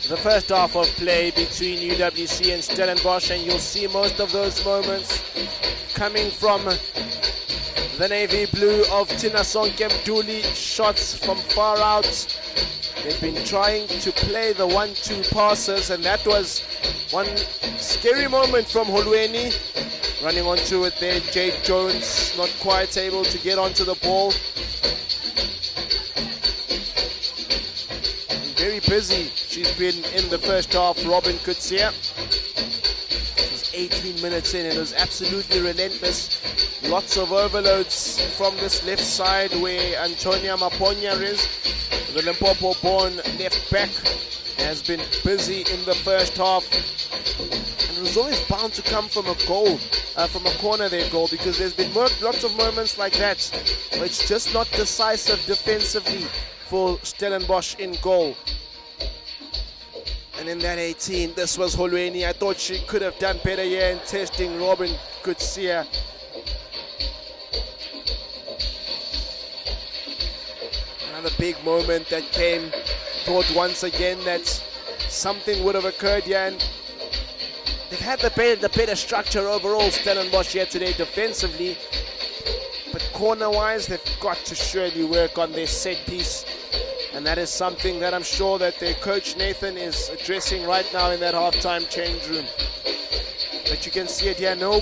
the first half of play between UWC and Stellenbosch, and you'll see most of those moments coming from the navy blue of Tinasonke Mduli. Shots from far out. They've been trying to play the 1-2 passes, and that was one scary moment from Holweni. Running onto it there, Jade Jones not quite able to get onto the ball. Very busy she's been in the first half, Robin Kutsia. It was 18 minutes in, and it was absolutely relentless. Lots of overloads from this left side where Antonia Maponya is. The Limpopo-born left back has been busy in the first half. And it was always bound to come from a goal, from a corner there goal, because there's been lots of moments like that where it's just not decisive defensively for Stellenbosch in goal. And in that 18, this was Holweni. I thought she could have done better here in testing Robin Kutsia. Another big moment that came. Thought once again that something would have occurred here, and they've had the better structure overall, Stellenbosch here today defensively. But corner-wise, they've got to surely work on their set piece. And that is something that I'm sure that their coach Nathan is addressing right now in that halftime change room. But you can see it here, no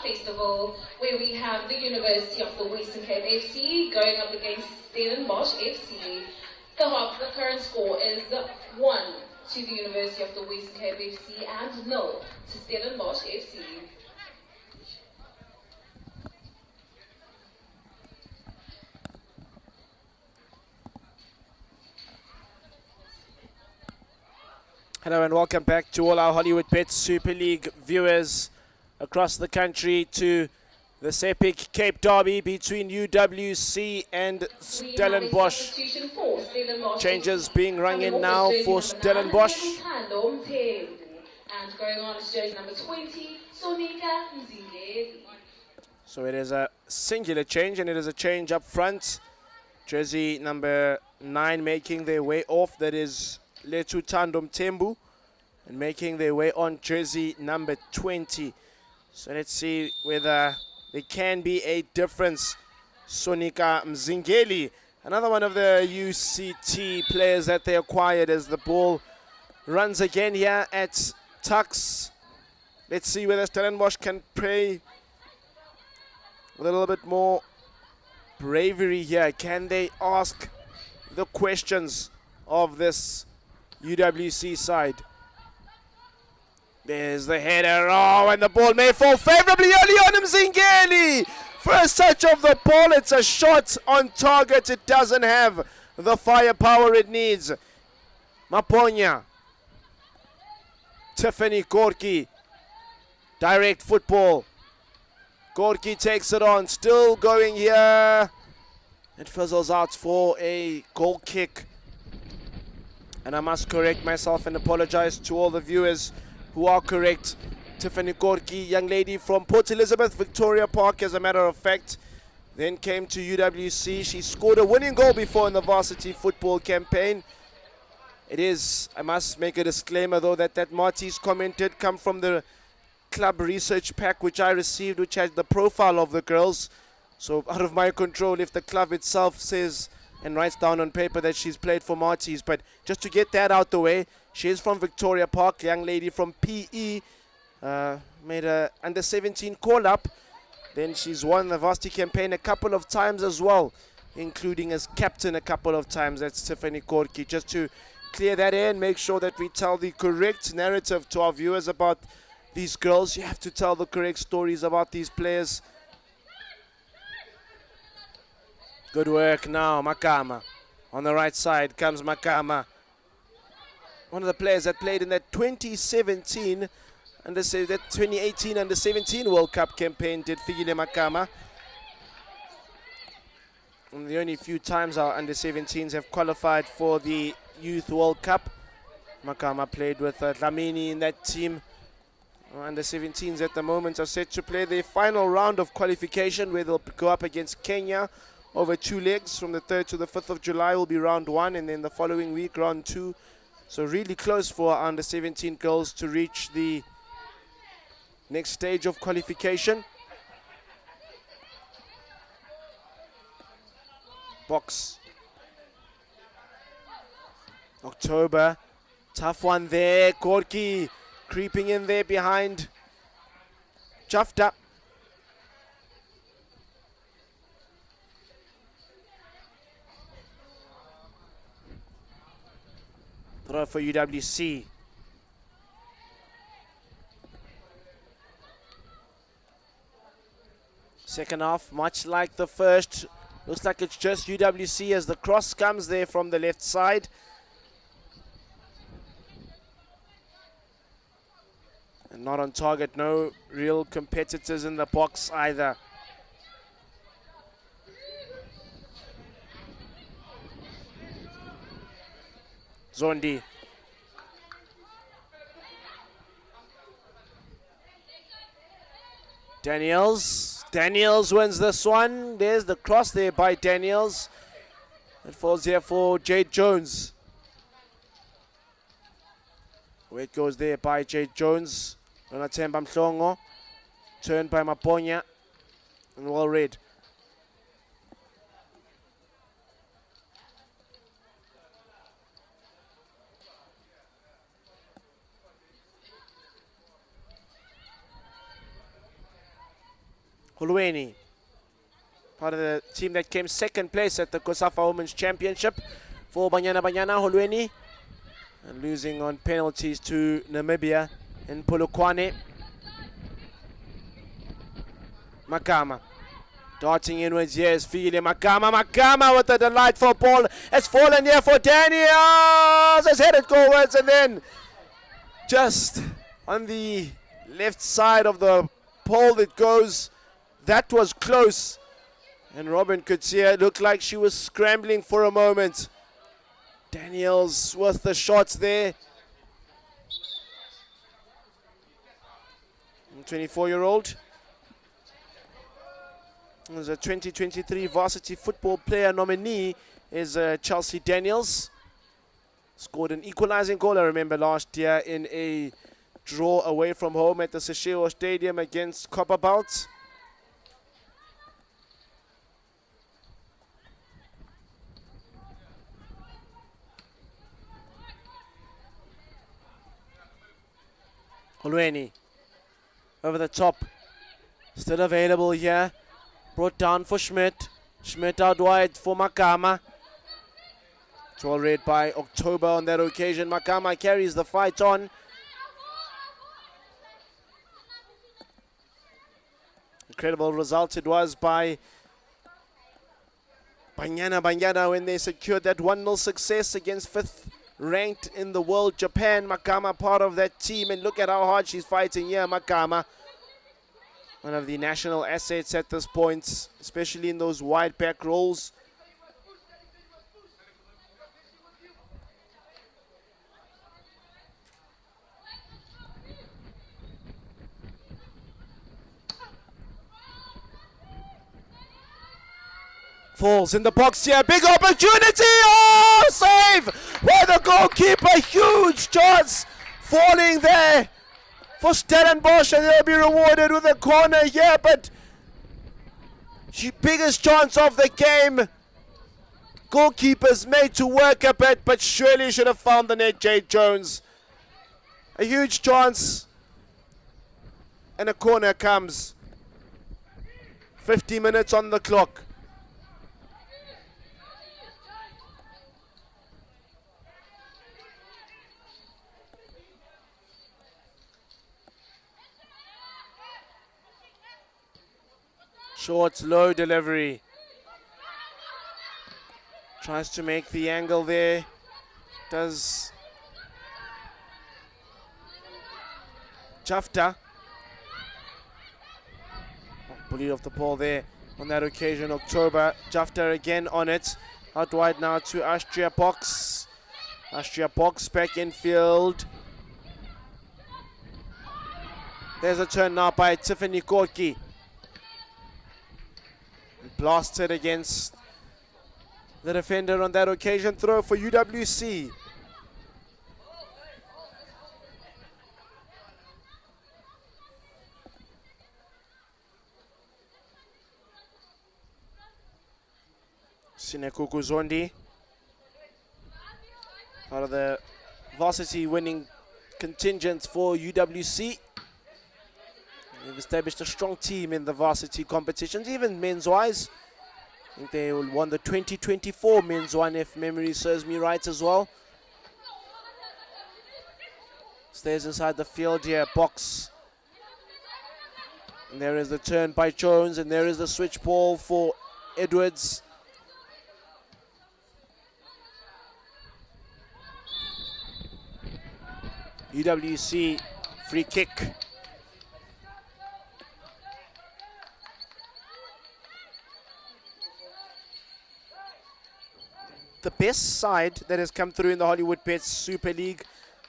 Festival, where we have the University of the Western Cape FC going up against Stellenbosch FC. The current score is 1 to the University of the Western Cape FC and 0 to Stellenbosch FC. Hello and welcome back to all our Hollywoodbets Super League viewers across the country to this epic Cape Derby between UWC and Stellenbosch. Changes being rung in now for Stellenbosch. And going on is jersey number 20, Sonika Mzingeli. So it is a singular change and it is a change up front. Jersey number 9 making their way off. That is Letutando Mthembu, and making their way on jersey number 20. So let's see whether there can be a difference. Sonika Mzingeli, another one of the UCT players that they acquired, as the ball runs again here at Tuks. Let's see whether Stellenbosch can play a little bit more bravery here. Can they ask the questions of this UWC side? There's the header. Oh, and the ball may fall favorably early on Mzingeli. First touch of the ball. It's a shot on target. It doesn't have the firepower it needs. Maponya. Tiffany Gorky. Direct football. Gorky takes it on. Still going here. It fizzles out for a goal kick. And I must correct myself and apologize to all the viewers who are correct. Tiffany Gorky, young lady from Port Elizabeth, Victoria Park, as a matter of fact. Then came to UWC. She scored a winning goal before in the varsity football campaign. It is, I must make a disclaimer though, that Marty's comment did come from the club research pack which I received, which had the profile of the girls. So out of my control if the club itself says and writes down on paper that she's played for Marty's. But just to get that out the way, she is from Victoria Park, young lady from PE. Made a under-17 call-up. Then she's won the varsity campaign a couple of times as well, including as captain a couple of times. That's Tiffany Gorky. Just to clear that air and make sure that we tell the correct narrative to our viewers about these girls. You have to tell the correct stories about these players. Good work now, Makama. On the right side comes Makama. One of the players that played in that 2017 that 2018 under-17 World Cup campaign, did Figile Makama. One of the only few times our under-17s have qualified for the Youth World Cup. Makama played with Dlamini in that team. Under-17s at the moment are set to play their final round of qualification, where they'll go up against Kenya over 2 legs. From the 3rd to the 5th of July will be round 1, and then the following week round 2. So really close for our under-17 girls to reach the next stage of qualification. Box. October. Tough one there. Gorky creeping in there behind Jafta. Throw for UWC. Second half, much like the first. Looks like it's just UWC as the cross comes there from the left side. And not on target, no real competitors in the box either. Zondi. Daniels wins this one. There's the cross there by Daniels. It falls here for Jade Jones. Where it goes there by Jade Jones. Donatemba Mhlongo. Turned by Maponya. And well read. Hulweni, part of the team that came second place at the COSAFA Women's Championship for Banyana Hulweni, and losing on penalties to Namibia in Polokwane. Makama darting inwards, yes, Fili Makama with a delightful ball. It's fallen here for Daniels. It's headed forwards, and then just on the left side of the pole it goes. That was close, and Robin could see it looked like she was scrambling for a moment. Daniels with the shots there. 24-year-old. As a 2023 varsity football player nominee is Chelsea Daniels. Scored an equalizing goal, I remember, last year in a draw away from home at the Seshego Stadium against Copperbelt. Hulweni over the top, still available here, brought down for Schmidt. Schmidt out wide for Makama. It's all read by October on that occasion. Makama carries the fight on. Incredible result it was by Banyana when they secured that 1-0 success against 5th ranked in the world Japan. Makama part of that team, and look at how hard she's fighting here. Makama, one of the national assets at this point, especially in those wide back roles. Falls in the box here, big opportunity, oh, save by the goalkeeper, huge chance falling there for Stellenbosch, and they'll be rewarded with a corner here, but biggest chance of the game. Goalkeepers made to work a bit, but surely should have found the net. Jade Jones, a huge chance, and a corner comes. 50 minutes on the clock. Short, low delivery. Tries to make the angle there. Does Jafta. Bullied off the ball there on that occasion. October. Jafta again on it. Out wide now to Astria Box. Astria Box back in field. There's a turn now by Tiffany Korki. Blasted against the defender on that occasion. Throw for UWC. Sinekuku Zondi, out of the varsity winning contingent for UWC. They've established a strong team in the varsity competitions, even men's-wise. I think they won the 2024 men's one, if memory serves me right as well. Stays inside the field here, Box. And there is the turn by Jones, and there is the switch ball for Edwards. UWC free kick. The best side that has come through in the Hollywoodbets Super League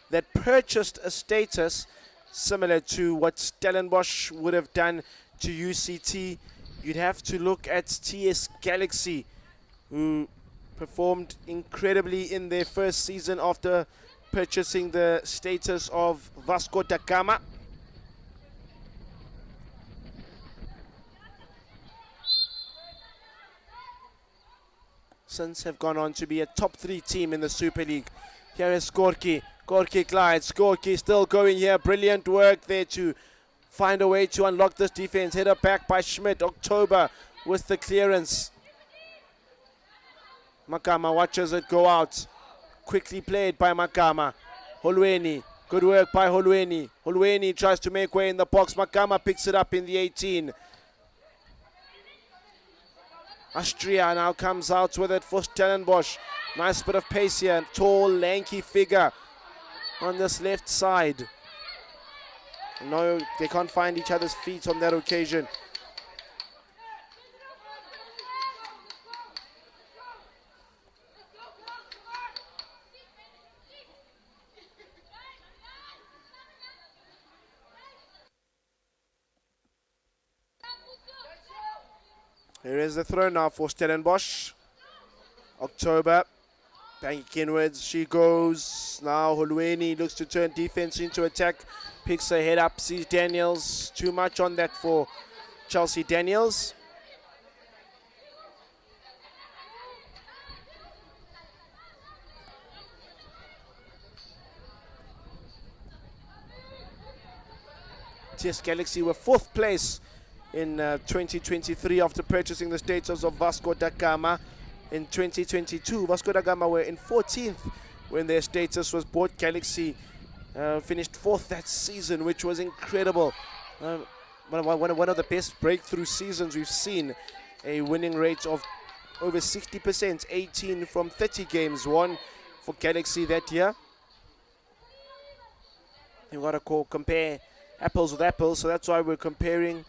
that purchased a status similar to what Stellenbosch would have done to UCT, you'd have to look at TS Galaxy, who performed incredibly in their first season after purchasing the status of Vasco da Gama. Since have gone on to be a top 3 team in the Super League. Here is Gorky. Gorky glides. Gorky still going here. Brilliant work there to find a way to unlock this defense. Header back by Schmidt. October with the clearance. Makama watches it go out. Quickly played by Makama. Holweni. Good work by Holweni. Holweni tries to make way in the box. Makama picks it up in the 18. Austria now comes out with it for Stellenbosch. Nice bit of pace here. Tall, lanky figure on this left side. No, they can't find each other's feet on that occasion. Here is the throw now for Stellenbosch. October, banking inwards, she goes. Now Holweni looks to turn defense into attack. Picks her head up, sees Daniels. Too much on that for Chelsea Daniels. TS Galaxy were 4th place in 2023 after purchasing the status of Vasco da Gama in 2022. Vasco da Gama were in 14th when their status was bought. Galaxy finished 4th that season, which was incredible. One of the best breakthrough seasons we've seen. A winning rate of over 60%, 18 from 30 games won for Galaxy that year. You've got to compare apples with apples, so that's why we're comparing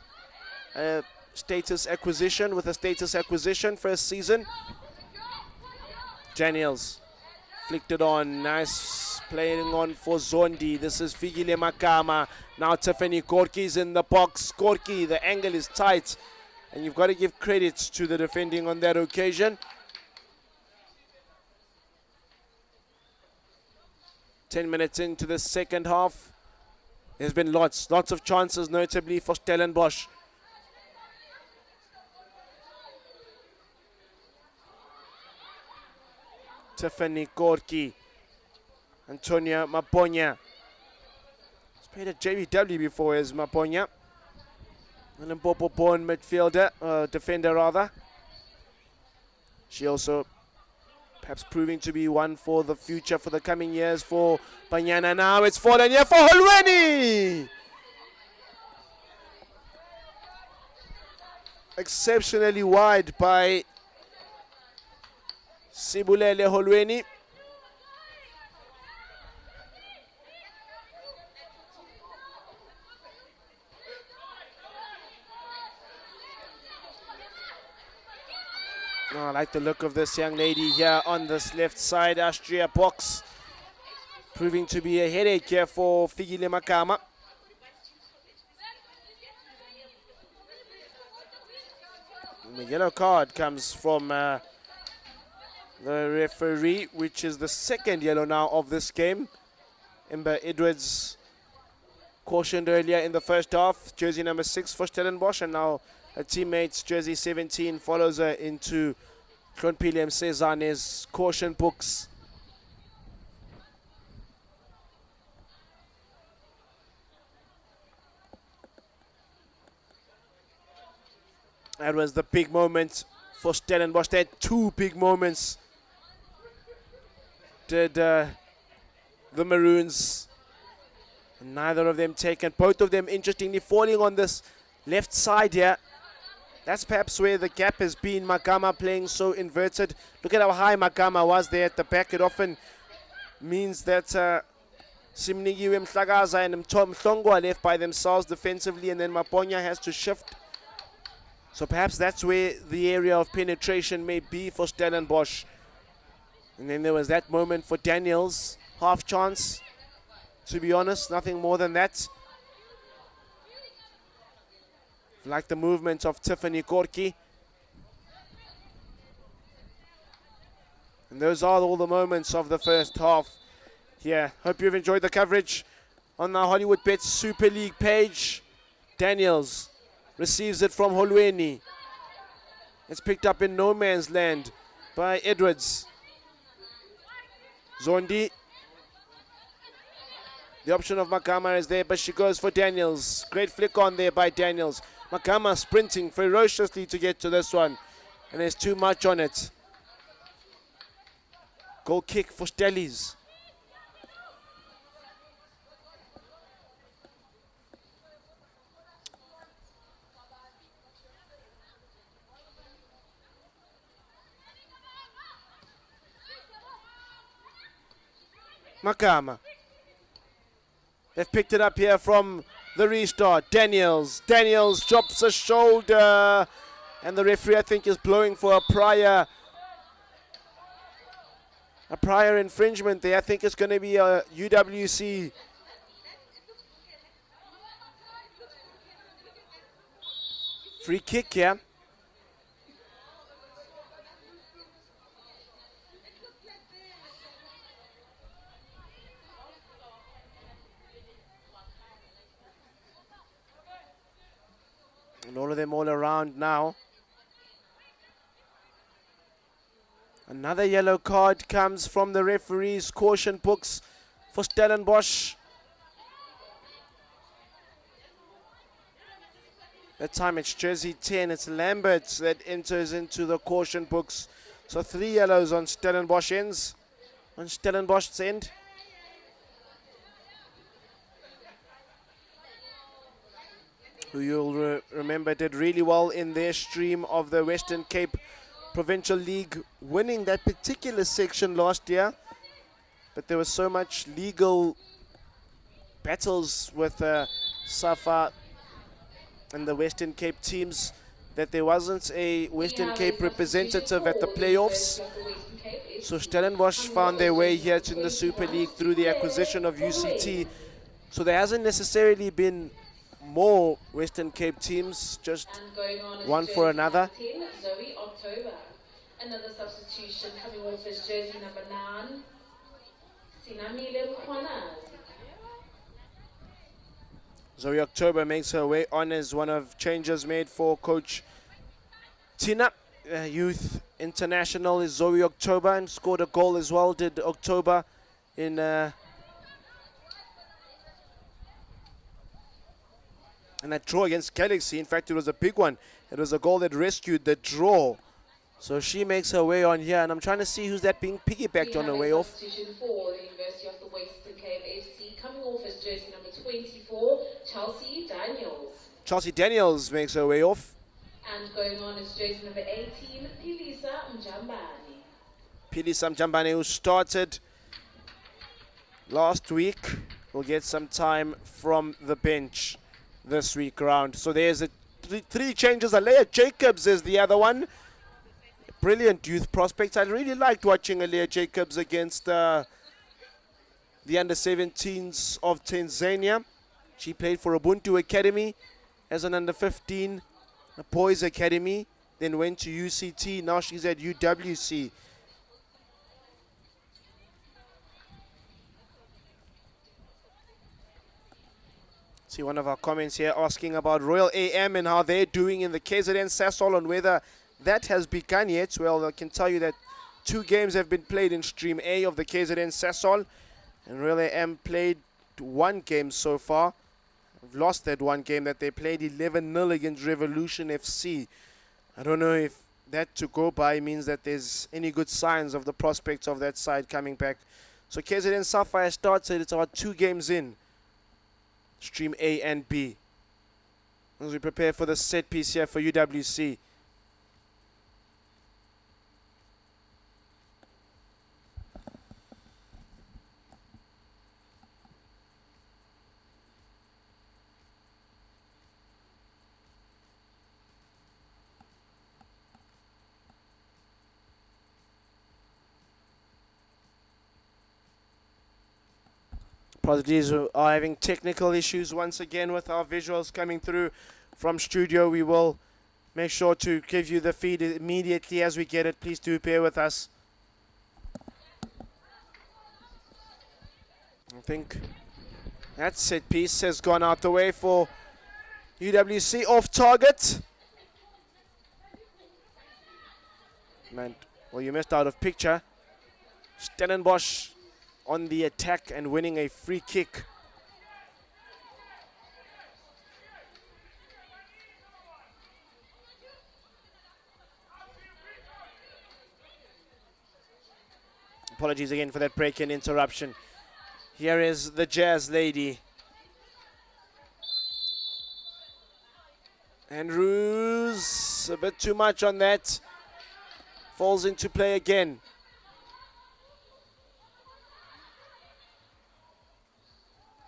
status acquisition with a status acquisition first season. Daniels flicked it on. Nice playing on for Zondi. This is Figile Makama. Now Tiffany Gorky's in the box. Gorky, the angle is tight, and you've got to give credit to the defending on that occasion. 10 minutes into the second half. There's been lots of chances, notably for Stellenbosch. Tiffany Gorky. Antonia Maponya. He's played at JVW before as Maponya. An Limpopo-born midfielder, defender rather. She also perhaps proving to be one for the future for the coming years for Banyana. Now it's fallen here for Holweni. Exceptionally wide by Sibulele Holweni. Oh, I like the look of this young lady here on this left side. Austria box proving to be a headache here for Figile Makama. The yellow card comes from the referee, which is the second yellow now of this game. Ember Edwards cautioned earlier in the first half. Jersey number 6 for Stellenbosch, and now her teammates, jersey 17, follows her into Klonpile Msezane's caution books. That was the big moment for Stellenbosch. They had 2 big moments. Did the Maroons. And neither of them taken. Both of them, interestingly, falling on this left side here. That's perhaps where the gap has been. Makama playing so inverted. Look at how high Makama was there at the back. It often means that Simnigiwe Mhlagaza and Mhlongo are left by themselves defensively, and then Maponya has to shift. So perhaps that's where the area of penetration may be for Stellenbosch. And then there was that moment for Daniels. Half chance, to be honest. Nothing more than that. Like the movement of Tiffany Gorky. And those are all the moments of the first half. Yeah, hope you've enjoyed the coverage on the Hollywoodbets Super League page. Daniels receives it from Holweni. It's picked up in no man's land by Edwards. Zondi. The option of Makama is there, but she goes for Daniels. Great flick on there by Daniels. Makama sprinting ferociously to get to this one. And there's too much on it. Goal kick for Stellies. Makama. They've picked it up here from the restart. Daniels drops a shoulder. And the referee, I think, is blowing for a prior infringement there. I think it's going to be a UWC. Free kick here. And all of them all around now. Another yellow card comes from the referee's caution books for Stellenbosch. That time it's jersey 10, it's Lambert that enters into the caution books. So 3 yellows on Stellenbosch ends, on Stellenbosch's end. Who you'll remember did really well in their stream of the Western Cape Provincial League, winning that particular section last year. But there was so much legal battles with SAFA and the Western Cape teams that there wasn't a Western Cape representative at the playoffs. So Stellenbosch found their way here to the Super League through the acquisition of UCT. So there hasn't necessarily been more Western Cape teams, just one for another. Zoe October. Another substitution coming off is jersey number 9, Sinamile Mkhwanazi. Zoe October makes her way on as one of changes made for Coach Tina. Youth international is Zoe October and scored a goal as well, did October in that draw against Galaxy. In fact, it was a big one. It was a goal that rescued the draw. So she makes her way on here, and I'm trying to see who's that being piggybacked on her way off. Substitution for the University of the Western Cape FC, coming off as jersey number 24, Chelsea Daniels. Chelsea Daniels makes her way off. And going on is jersey number 18, Pilisa Mjambani. Pilisa Mjambani, who started last week, will get some time from the bench this week round. So there's three changes. Alea Jacobs is the other one. Brilliant youth prospect. I really liked watching Alea Jacobs against the under-17s of Tanzania. She played for Ubuntu Academy as an under-15, a boys academy, then went to UCT. Now she's at UWC. See one of our comments here asking about Royal AM and how they're doing in the KZN Sasol and whether that has begun yet. Well, I can tell you that 2 games have been played in Stream A of the KZN Sasol, and Royal AM played 1 game so far. I've lost that 1 game that they played 11-0 against Revolution FC. I don't know if that to go by means that there's any good signs of the prospects of that side coming back. So KZN Sapphire started, it's about 2 games in Stream A and B as we prepare for the set piece here for UWC. Apologies, we are having technical issues once again with our visuals coming through from studio. We will make sure to give you the feed immediately as we get it. Please do bear with us. I think that set piece has gone out the way for UWC, off target. Man, well, you missed out of picture. Stellenbosch on the attack and winning a free kick. Apologies again for that break and interruption. Here is the Jazz lady. Andrews, a bit too much on that. Falls into play again.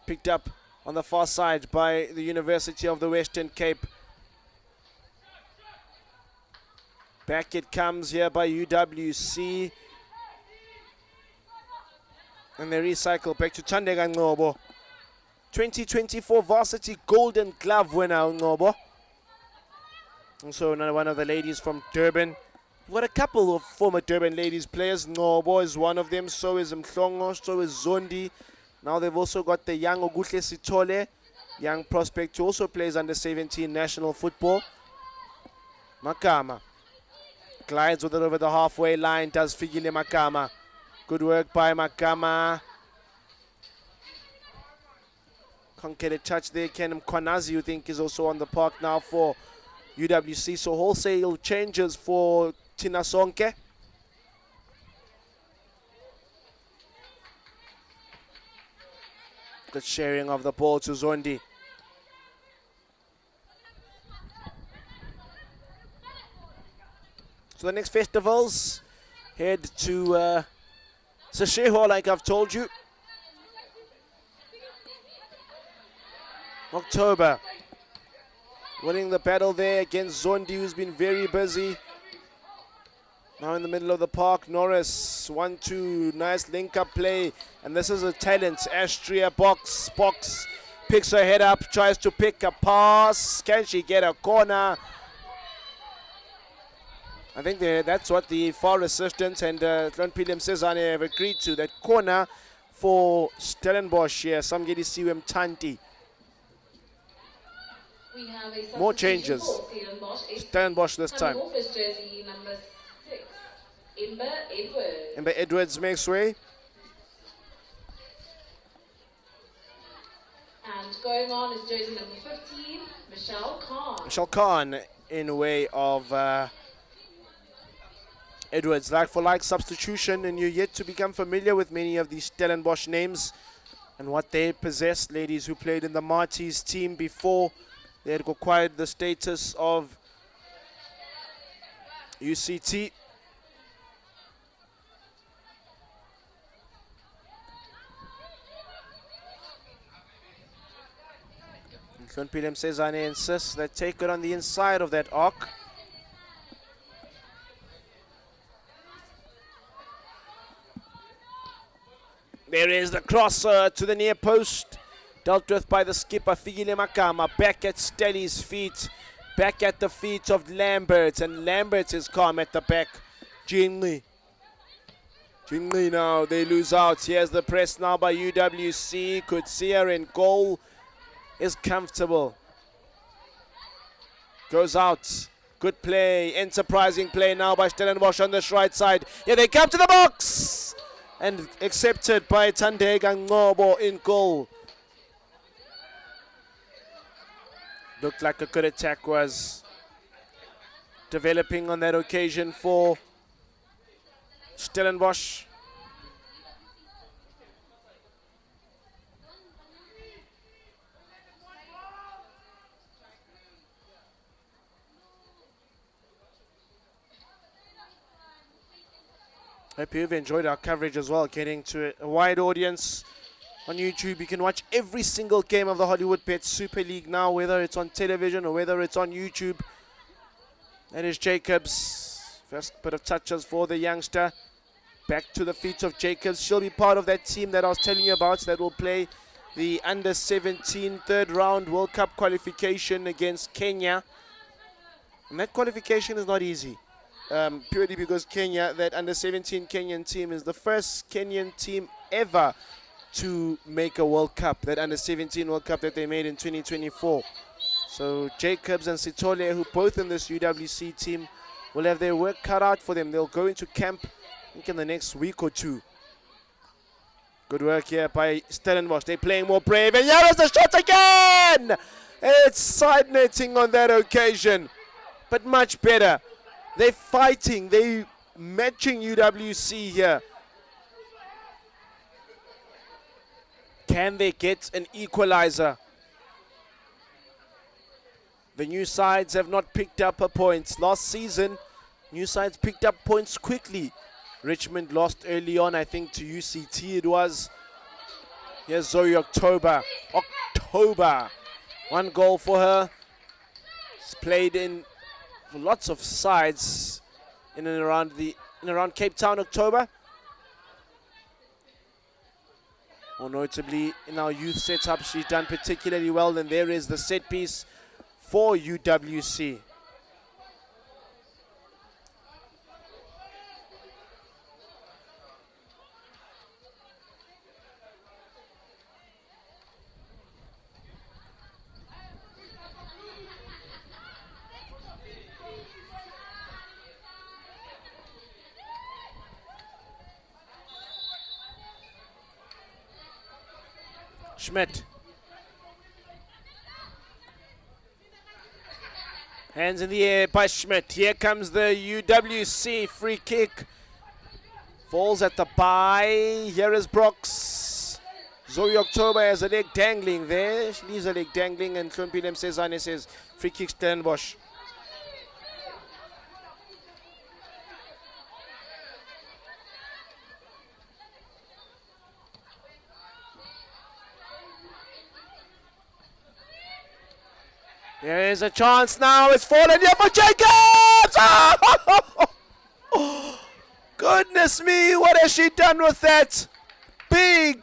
Picked up on the far side by the University of the Western Cape. Back it comes here by UWC. And they recycle back to Thandeka Ngcobo. 2024 Varsity Golden Glove winner Ngcobo. Also another one of the ladies from Durban. We've got a couple of former Durban ladies players. Ngcobo is one of them. So is Mhlongo. So is Zondi. Now they've also got the young Oguhle Sithole, young prospect who also plays under 17 national football. Makama glides with it over the halfway line. Does Figile Makama. Good work by Makama. Can't get a touch there. Ken Mkwanazi, you think, is also on the park now for UWC. So wholesale changes for Tina Sonke. Good sharing of the ball to Zondi. So the next festivals head to Sesheho, like I've told you. October. Winning the battle there against Zondi, who's been very busy. Now in the middle of the park, Norris, 1-2, nice link-up play. And this is a talent, Astria box, picks her head up, tries to pick a pass. Can she get a corner? I think that's what the far assistant and Tlonpilem Cezane have agreed to, that corner for Stellenbosch here, Samgedi Siwem Tanti. More changes. Stellenbosch this time. Ember Edwards makes way. And going on is jersey number 15, Michelle Khan. Michelle Khan in way of Edwards. Like for like substitution, and you're yet to become familiar with many of these Stellenbosch names and what they possess. Ladies who played in the Marties team before they had acquired the status of UCT. Tlonpilem Cezane insists that take it on the inside of that arc. There is the crosser to the near post. Dealt with by the skipper, Figile Makama. Back at Stelly's feet. Back at the feet of Lambert. And Lambert is calm at the back. Jinli now, they lose out. Here's the press now by UWC. Could see her in goal. Is comfortable. Goes out. Good play. Enterprising play now by Stellenbosch on this right side. Here they come to the box. And accepted by Thandeka Ngcobo in goal. Looked like a good attack was developing on that occasion for Stellenbosch. Hope you've enjoyed our coverage as well, getting to a wide audience on YouTube. You can watch every single game of the Hollywoodbets Super League now, whether it's on television or whether it's on YouTube. That is Jacobs. First bit of touches for the youngster. Back to the feet of Jacobs. She'll be part of that team that I was telling you about that will play the under-17 third round World Cup qualification against Kenya. And that qualification is not easy. Purely because Kenya, that under-17 Kenyan team, is the first Kenyan team ever to make a World Cup, that under-17 World Cup that they made in 2024. So Jacobs and Sithole, who both in this UWC team, will have their work cut out for them. They'll go into camp, I think, in the next week or two. Good work here by Stellenbosch. They're playing more brave, and here is the shot again! It's side netting on that occasion, but much better. They're fighting, they're matching UWC here. Can they get an equalizer? The new sides have not picked up a point. Last season, new sides picked up points quickly. Richmond lost early on, I think, to UCT it was. Here's Zoe October. October. 1 goal for her. She's played in lots of sides in and around Cape Town, October. More notably, in our youth setup, she's done particularly well. And there is the set piece for UWC. Schmidt. Hands in the air by Schmidt. Here comes the UWC free kick. Falls at the bye. Here is Brooks. Zoe October has a leg dangling there. She leaves a leg dangling, and Klumpilem Cezanne says free kick Stellenbosch. There is a chance now. It's fallen here for Jacobs! Oh! Goodness me, what has she done with that? Big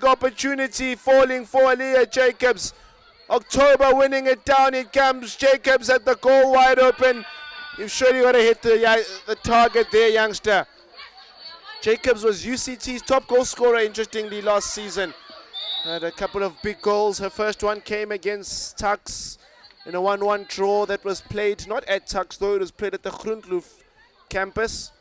opportunity falling for Aaliyah Jacobs. October winning it down. It comes Jacobs at the goal wide open. You've surely got to hit the target there, youngster. Jacobs was UCT's top goal scorer, interestingly, last season. Had a couple of big goals. Her first one came against Tuks in a 1-1 draw that was played, not at Tuks though, it was played at the Groenkloof campus.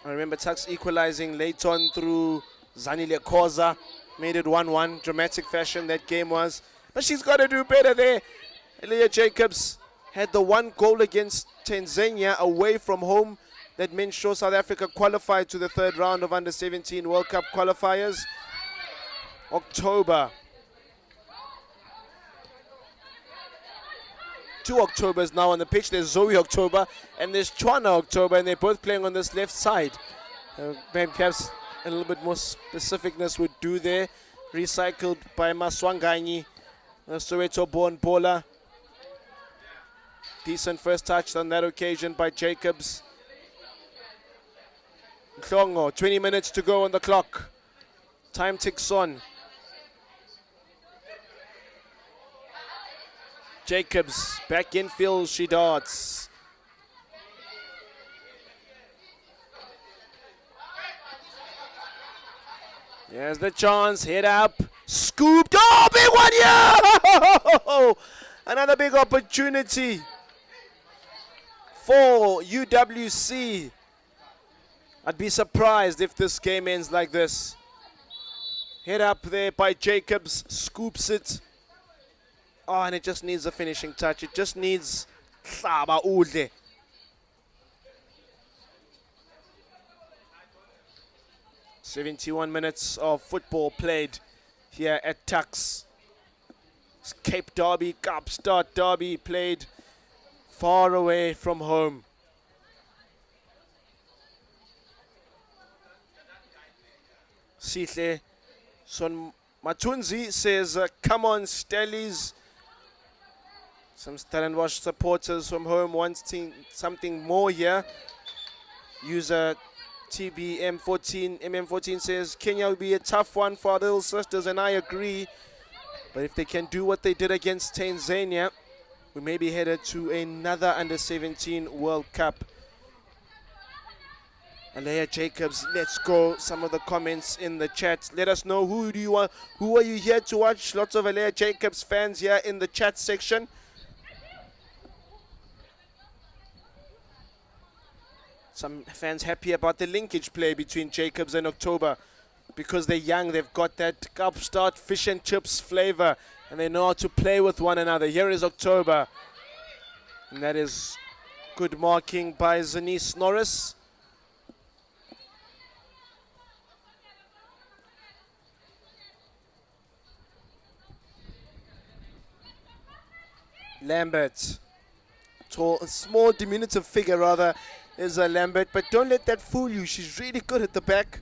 I remember Tuks equalizing late on through Zanile Koza. Made it 1-1, dramatic fashion that game was. But she's got to do better there. Aaliyah Jacobs had the 1 goal against Tanzania away from home. That meant sure South Africa qualified to the 3rd round of Under-17 World Cup qualifiers. October. 2 Octobers now on the pitch. There's Zoe October and there's Chwana October, and they're both playing on this left side. Perhaps a little bit more specificness would do there. Recycled by Maswanganyi, a Soweto-born bowler. Decent first touch on that occasion by Jacobs. Mhlongo, 20 minutes to go on the clock. Time ticks on. Jacobs back infield, she darts. Here's the chance, head up, scooped, oh, big one, yeah! Another big opportunity for UWC. I'd be surprised if this game ends like this. Head up there by Jacobs, scoops it. Oh, and it just needs a finishing touch. It just needs Hlaba Udle. "71 minutes of football played here at Tuks. Cape Derby, Kaapstad Derby played far away from home. Sihle Son Matunzi says, come on, Stellies. Some Stellenbosch supporters from home wanting something more here. User MM14 says, Kenya will be a tough one for our little sisters, and I agree. But if they can do what they did against Tanzania, we may be headed to another Under-17 World Cup. Aaliyah Jacobs, let's go. Some of the comments in the chat. Let us know who do you want. Who are you here to watch? Lots of Aaliyah Jacobs fans here in the chat section. Some fans happy about the linkage play between Jacobs and October. Because they're young, they've got that Kaapstad fish and chips flavor, and they know how to play with one another. Here is October. And that is good marking by Zanice Norris. Lambert. Tall, small, diminutive figure rather is Lambert, but don't let that fool you. She's really good at the back.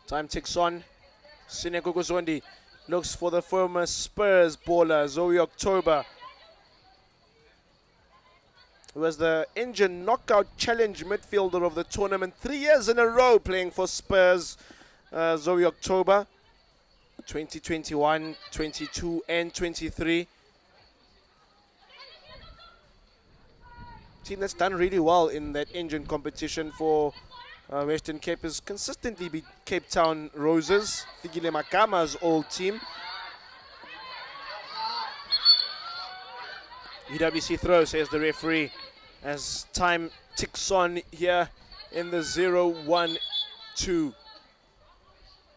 Time ticks on. Sinego Zondi looks for the former Spurs baller, Zoe October, who was the Engine Knockout Challenge midfielder of the tournament 3 years in a row playing for Spurs. Zoe October, 2021, 22 and 23. Team that's done really well in that Engine competition for Western Cape has consistently beat Cape Town Roses, Figile Makama's old team. UWC throw, says the referee, as time ticks on here in the 0-1-2.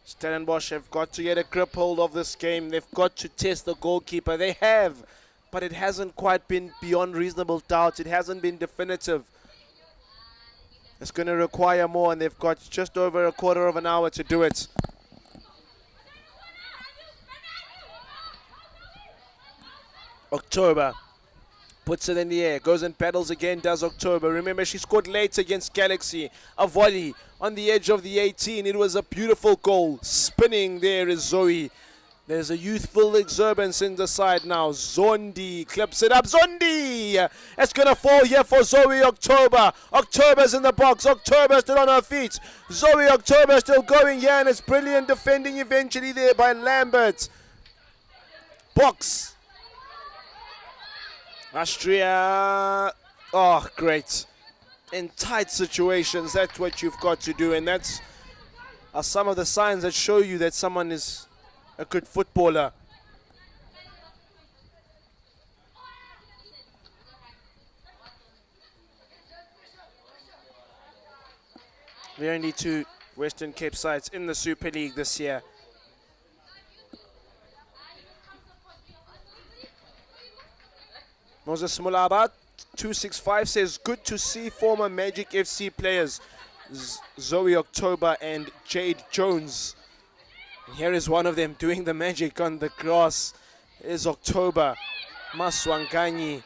Stellenbosch have got to get a grip hold of this game. They've got to test the goalkeeper. They have, but it hasn't quite been beyond reasonable doubt. It hasn't been definitive. It's going to require more, and they've got just over a quarter of an hour to do it. October puts it in the air, goes and battles again, does October. Remember, she scored late against Galaxy. A volley on the edge of the 18. It was a beautiful goal. Spinning there is Zoe. There's a youthful exuberance in the side now. Zondi clips it up. Zondi! It's going to fall here for Zoe October. October's in the box. October still on her feet. Zoe October still going here, and it's brilliant defending eventually there by Lambert. Box. Austria. Oh, great. In tight situations, that's what you've got to do, and that's are some of the signs that show you that someone is a good footballer. There are only two Western Cape sides in the Super League this year. Moses Mulaba, 265, says, good to see former Magic FC players Zoe October and Jade Jones. And here is one of them doing the magic on the grass. Is October. Maswanganyi.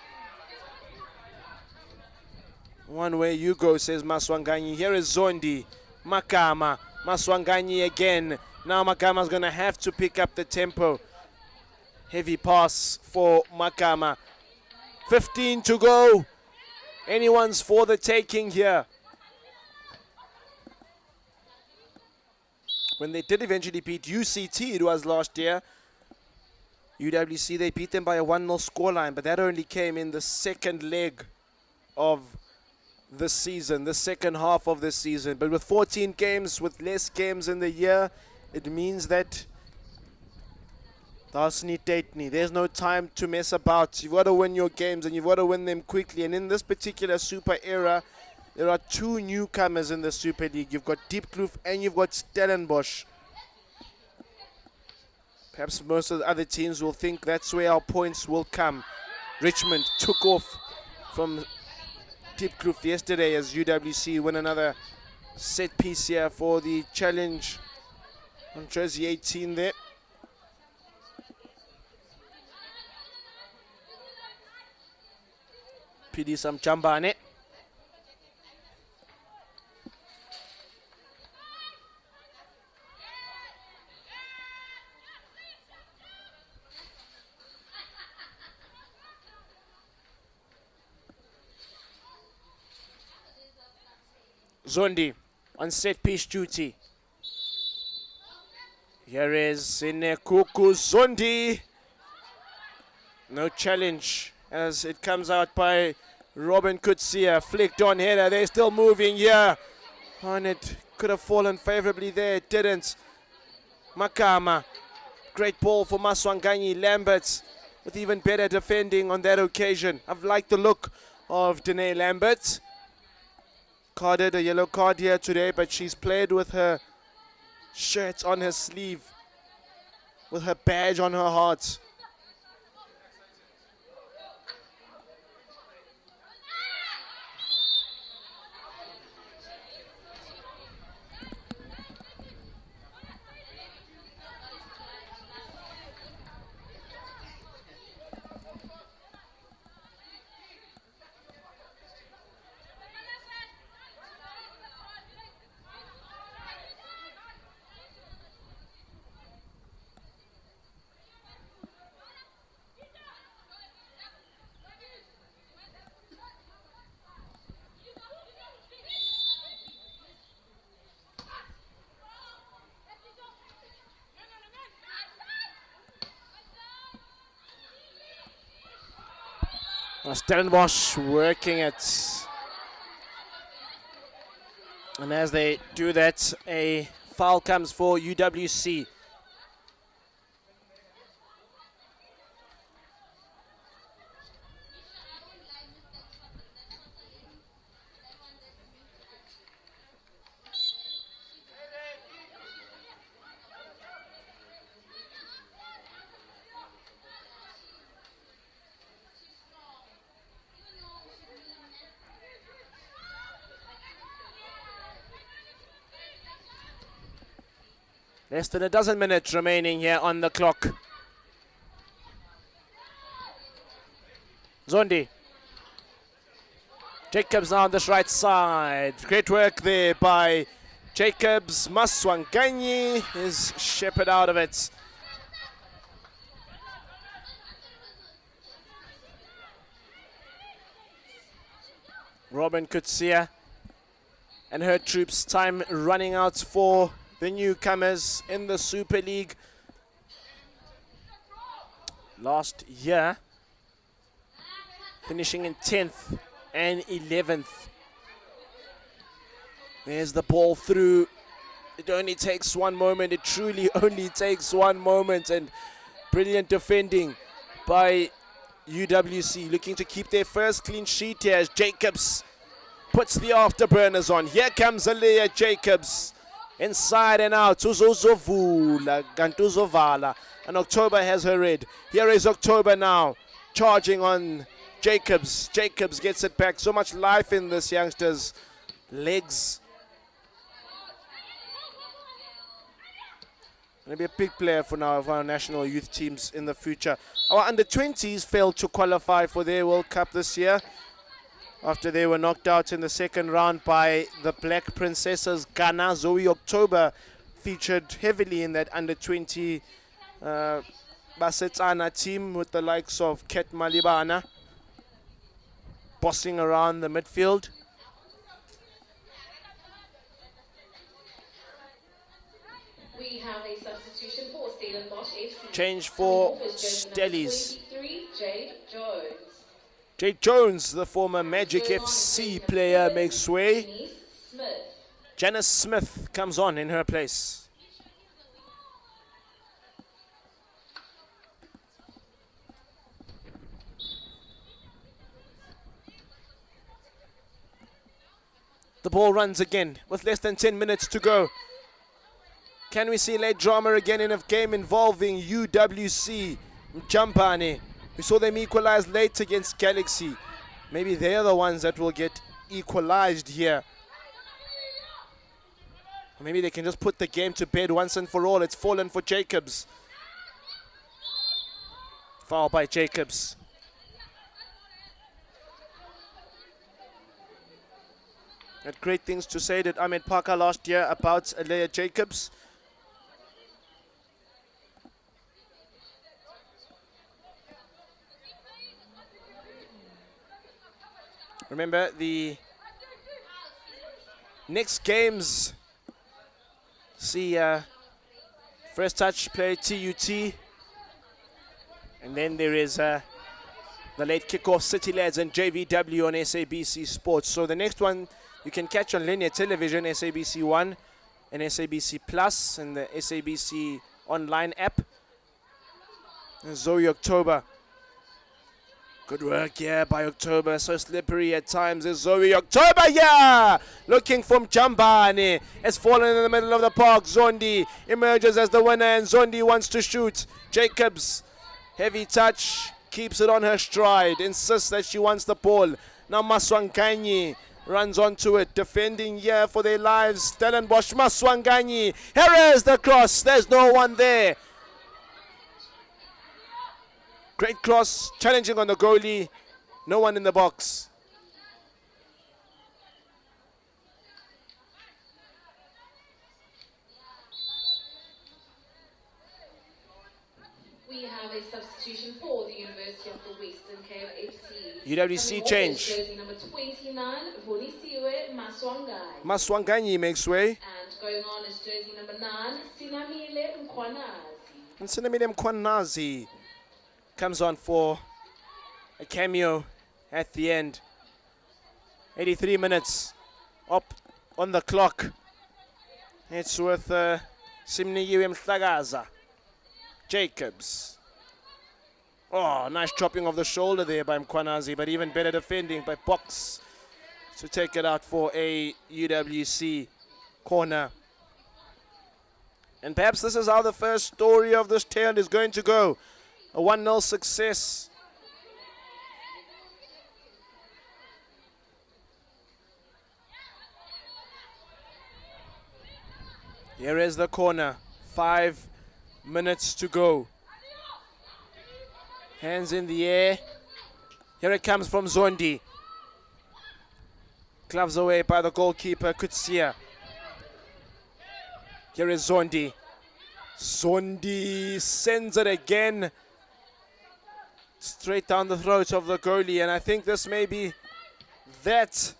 One way you go, says Maswanganyi. Here is Zondi. Makama. Maswanganyi again. Now Makama's going to have to pick up the tempo. Heavy pass for Makama. 15 to go. Anyone's for the taking here. When they did eventually beat UCT, it was last year, UWC, they beat them by a 1-0 scoreline, but that only came in the second leg of the season, the second half of the season. But with 14 games, with less games in the year, it means that there's no time to mess about. You've got to win your games, and you've got to win them quickly. And in this particular Super era, there are two newcomers in the Super League. You've got Diepkloof and you've got Stellenbosch. Perhaps most of the other teams will think that's where our points will come. Richmond took off from Diepkloof yesterday as UWC win another set piece here for the challenge on jersey 18 there. PD some Chambane. Zondi on set piece duty. Here is Sinekuku Zondi. No challenge as it comes out by Robin Kutsia. Flicked on header. They're still moving here. And it could have fallen favorably there. It didn't. Makama. Great ball for Maswanganyi. Lambert with even better defending on that occasion. I've liked the look of Danae Lambert. Carded a yellow card here today, but she's played with her shirt on her sleeve, with her badge on her heart. Stellenbosch working it. And as they do that, a foul comes for UWC. Less than a dozen minutes remaining here on the clock. Zondi. Jacobs now on this right side. Great work there by Jacobs. Maswanganyi is shepherded out of it. Robin Kutsia and her troops, time running out for the newcomers in the Super League. Last year, finishing in 10th and 11th. There's the ball through. It only takes one moment. It truly only takes one moment. And brilliant defending by UWC, looking to keep their first clean sheet here as Jacobs puts the afterburners on. Here comes Alea Jacobs. Inside and out, Uzozovula, Gantuzovala, and October has her red. Here is October now, charging on Jacobs. Jacobs gets it back. So much life in this youngster's legs. Going to be a big player for now of our national youth teams in the future. Our under-20s failed to qualify for their World Cup this year, after they were knocked out in the second round by the Black Princesses Ghana. Zoe October featured heavily in that under-20 Basetsana team with the likes of Ket Malibana bossing around the midfield. We have a substitution for Stellenbosch FC. Change for Stellies. Jade Jones. Jade Jones, the former Magic FC player, makes way. Janice Smith comes on in her place. The ball runs again with less than 10 minutes to go. Can we see late drama again in a game involving UWC Mjambane? We saw them equalize late against Galaxy. Maybe they're the ones that will get equalized here. Or maybe they can just put the game to bed once and for all. It's fallen for Jacobs. Foul by Jacobs. Had great things to say, did Ahmed Parker last year about Alea Jacobs. Remember, the next games see first touch play TUT, and then there is the late kickoff City Lads and JVW on SABC Sports. So the next one you can catch on linear television, SABC 1 and SABC Plus and the SABC online app. And Zoe October. Good work, yeah, by October. So slippery at times is Zoe October, yeah! Looking from Jambane. Has fallen in the middle of the park. Zondi emerges as the winner, and Zondi wants to shoot. Jacobs, heavy touch, keeps it on her stride, insists that she wants the ball. Now Maswanganyi runs onto it, defending here for their lives. Stellenbosch, Maswanganyi. Here is the cross. There's no one there. Great cross, challenging on the goalie. No one in the box. We have a substitution for the University of the Western Cape FC. UWC change. Jersey number 29, Vonisiwe Maswanganyi. Maswanganyi makes way. And going on is jersey number 9, Sinamile Mkwanazi. And Sinamile Mkwanazi comes on for a cameo at the end. 83 minutes up on the clock. It's with Simniyiwe Mhlagaza. Jacobs. Oh, nice chopping of the shoulder there by Mkwanazi, but even better defending by Box to take it out for a UWC corner. And perhaps this is how the first story of this tale is going to go. A 1-0 success. Here is the corner. 5 minutes to go. Hands in the air. Here it comes from Zondi. Gloves away by the goalkeeper, Kutsia. Here is Zondi. Zondi sends it again. Straight down the throat of the goalie, and I think this may be that.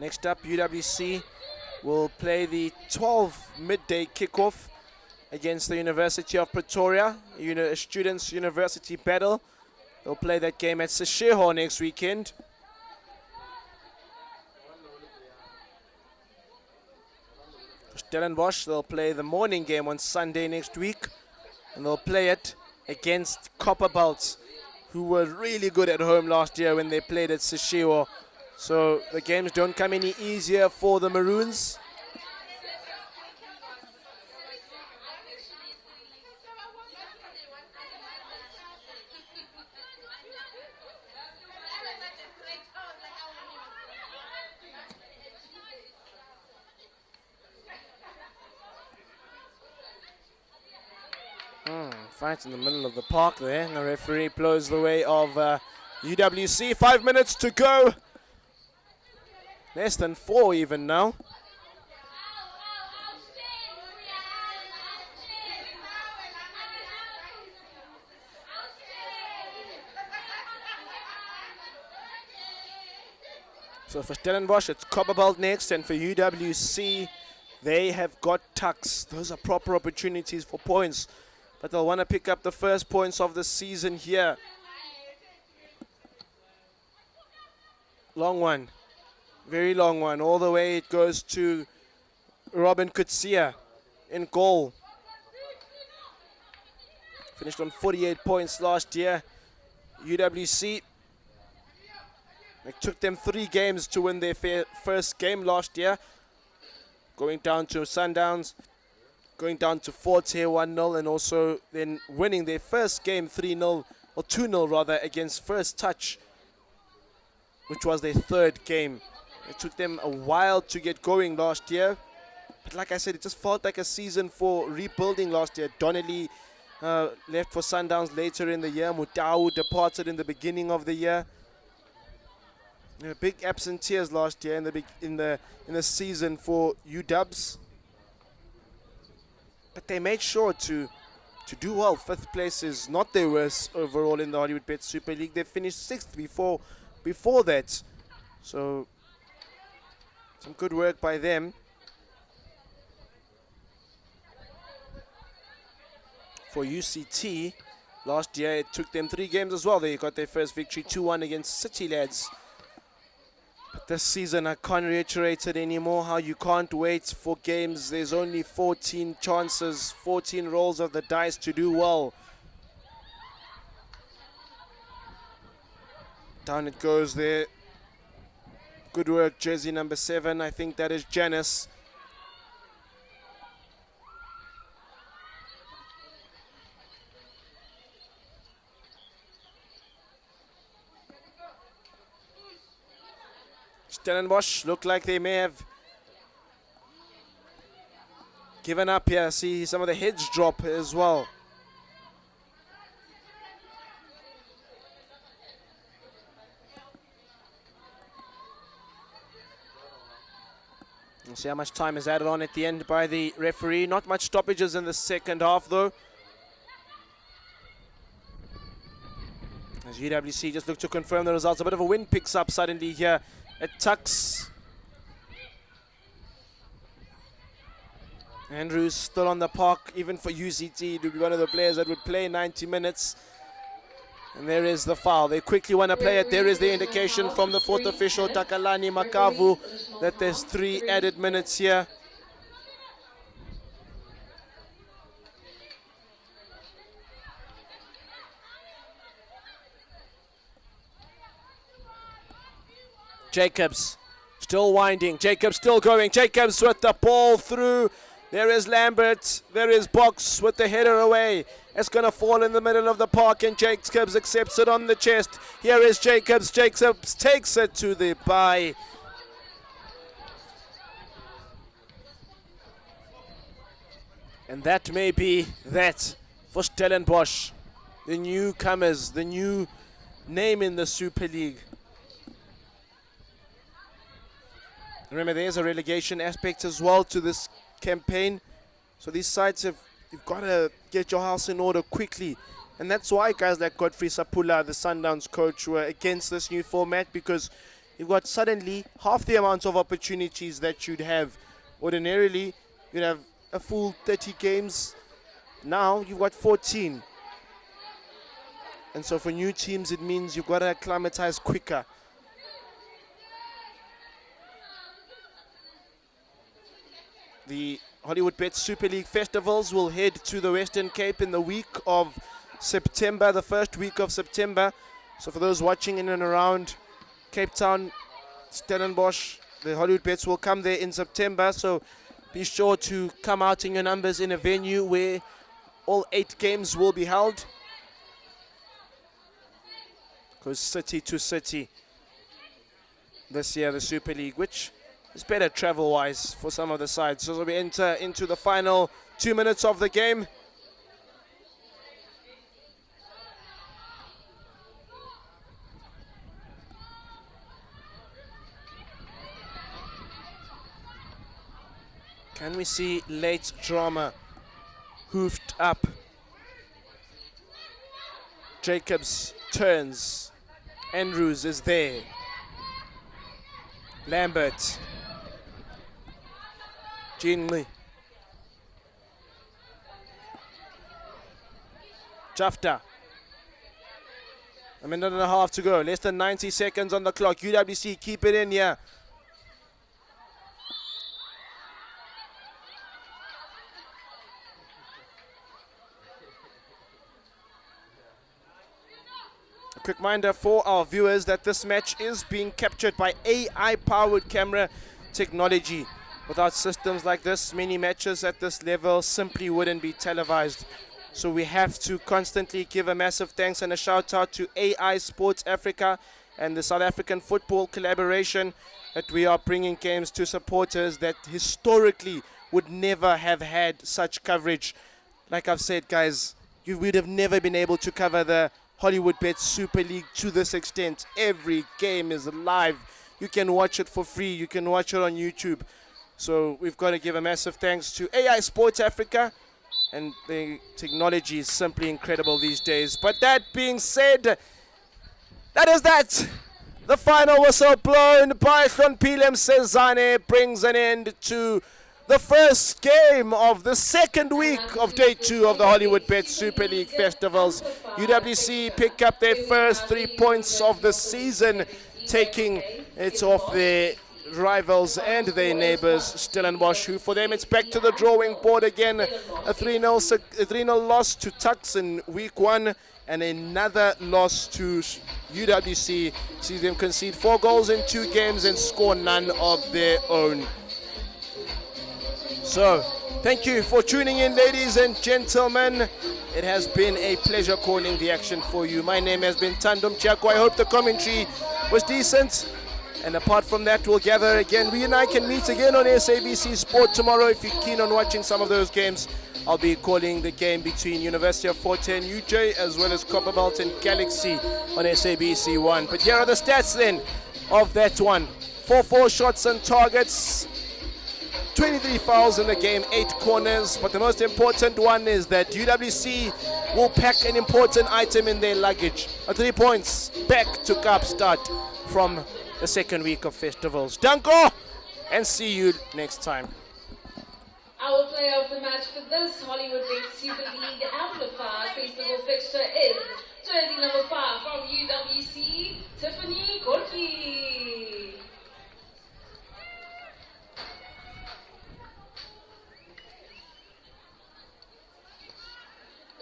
Next up, UWC will play the 12 midday kickoff against the University of Pretoria, a students' university battle. They'll play that game at Seshego next weekend. For Stellenbosch, they'll play the morning game on Sunday next week, and they'll play it against Copperbelt, who were really good at home last year when they played at Seshego. So the games don't come any easier for the Maroons. Fight in the middle of the park there. The referee blows the way of UWC. 5 minutes to go. Less than 4 even now. So for Stellenbosch, it's Copperbelt next, and for UWC, they have got Tuks. Those are proper opportunities for points, but they'll want to pick up the first points of the season here. Long one. Very long one. All the way it goes to Robin Kutsia in goal. Finished on 48 points last year. UWC, it took them 3 games to win their first game last year. Going down to Sundowns, going down to Fort here 1-0, and also then winning their first game 3-0, or 2-0 rather, against First Touch, which was their 3rd game. It took them a while to get going last year. But like I said, it just felt like a season for rebuilding last year. Donnelly left for Sundowns later in the year. Mutau departed in the beginning of the year. There were big absentees last year in the season for UWs. But they made sure to do well. 5th place is not their worst overall in the Hollywoodbets Super League. They finished 6th before that. So some good work by them. For UCT, last year it took them 3 games as well. They got their first victory 2-1 against City Lads. But this season I can't reiterate it anymore, how you can't wait for games. There's only 14 chances, 14 rolls of the dice to do well. Down it goes there. Good work, jersey number 7. I think that is Janice. Stellenbosch look like they may have given up here. See some of the heads drop as well. We'll see how much time is added on at the end by the referee. Not much stoppages in the second half though. As UWC just look to confirm the results. A bit of a wind picks up suddenly here at Tuks. Andrews still on the park, even for UCT. To be one of the players that would play 90 minutes. And there is the foul. They quickly want to play it. There is the indication from the fourth official, Takalani Makavu, that there's 3 added minutes here. Jacobs still winding. Jacobs still going. Jacobs with the ball through. There is Lambert. There is Box with the header away. It's going to fall in the middle of the park, and Jacobs accepts it on the chest. Here is Jacobs. Jacobs takes it to the bye. And that may be that for Stellenbosch, the newcomers, the new name in the Super League. Remember, there's a relegation aspect as well to this campaign. So these sides you've got to get your house in order quickly. And that's why guys like Godfrey Sapula, the Sundowns coach, were against this new format, because you've got suddenly half the amount of opportunities that you'd have. Ordinarily, you'd have a full 30 games. Now you've got 14. And so for new teams, it means you've got to acclimatize quicker. The Hollywoodbets Super League festivals will head to the Western Cape in the week of September, the first week of September. So for those watching in and around Cape Town, Stellenbosch, the Hollywoodbets will come there in September. So be sure to come out in your numbers in a venue where all 8 games will be held. Goes city to city this year, the Super League, which it's better travel-wise for some of the sides. So we enter into the final 2 minutes of the game. Can we see late drama? Hoofed up. Jacobs turns. Andrews is there. Lambert. Jinley. Jafta. A minute and a half to go. Less than 90 seconds on the clock. UWC keep it in here. A quick reminder for our viewers that this match is being captured by AI-powered camera technology. Without systems like this, many matches at this level simply wouldn't be televised. So we have to constantly give a massive thanks and a shout out to AI Sports Africa and the South African Football collaboration, that we are bringing games to supporters that historically would never have had such coverage. Like I've said, guys, you would have never been able to cover the Hollywoodbets Super League to this extent. Every game is live. You can watch it for free. You can watch it on YouTube. So we've got to give a massive thanks to AI Sports Africa, and the technology is simply incredible these days. But that being said, that is that. The final whistle blown by Hlonpile Msezane brings an end to the first game of the second week of day 2 of the Hollywoodbets Super League festivals. UWC pick up their first 3 points of the season, taking it off their rivals and their neighbors, Stellenbosch, who for them it's back to the drawing board again. A 3-0 loss to Tuks in week 1, and another loss to UWC. See them concede 4 goals in 2 games and score none of their own. So, thank you for tuning in, ladies and gentlemen. It has been a pleasure calling the action for you. My name has been Tandom Chako. I hope the commentary was decent. And apart from that, we'll gather again. We and I can meet again on SABC Sport tomorrow. If you're keen on watching some of those games, I'll be calling the game between University of Fort Hare and UJ, as well as Copperbelt and Galaxy on SABC 1. But here are the stats then of that one. 4 shots on targets, 23 fouls in the game, 8 corners. But the most important one is that UWC will pack an important item in their luggage. 3 points back to Kaapstad from the second week of festivals. Danko, and see you next time. Our player of the match for this Hollywoodbets Super League Amplified Festival fixture is jersey number 5 from UWC, Tiffany Gorky.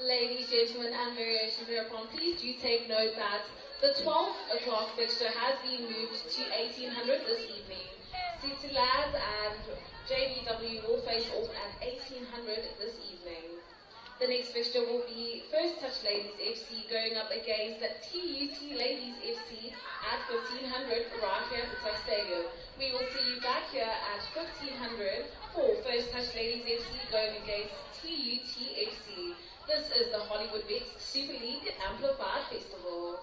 Ladies, gentlemen, and variations thereupon, please do take note that the 12 o'clock fixture has been moved to 1800 this evening. City Lads and JBW will face off at 1800 this evening. The next fixture will be First Touch Ladies FC going up against TUT Ladies FC at 1500 right here at the Tuks Stadium. We will see you back here at 1500 for First Touch Ladies FC going against TUT FC. This is the Hollywoodbets Super League Amplified Festival.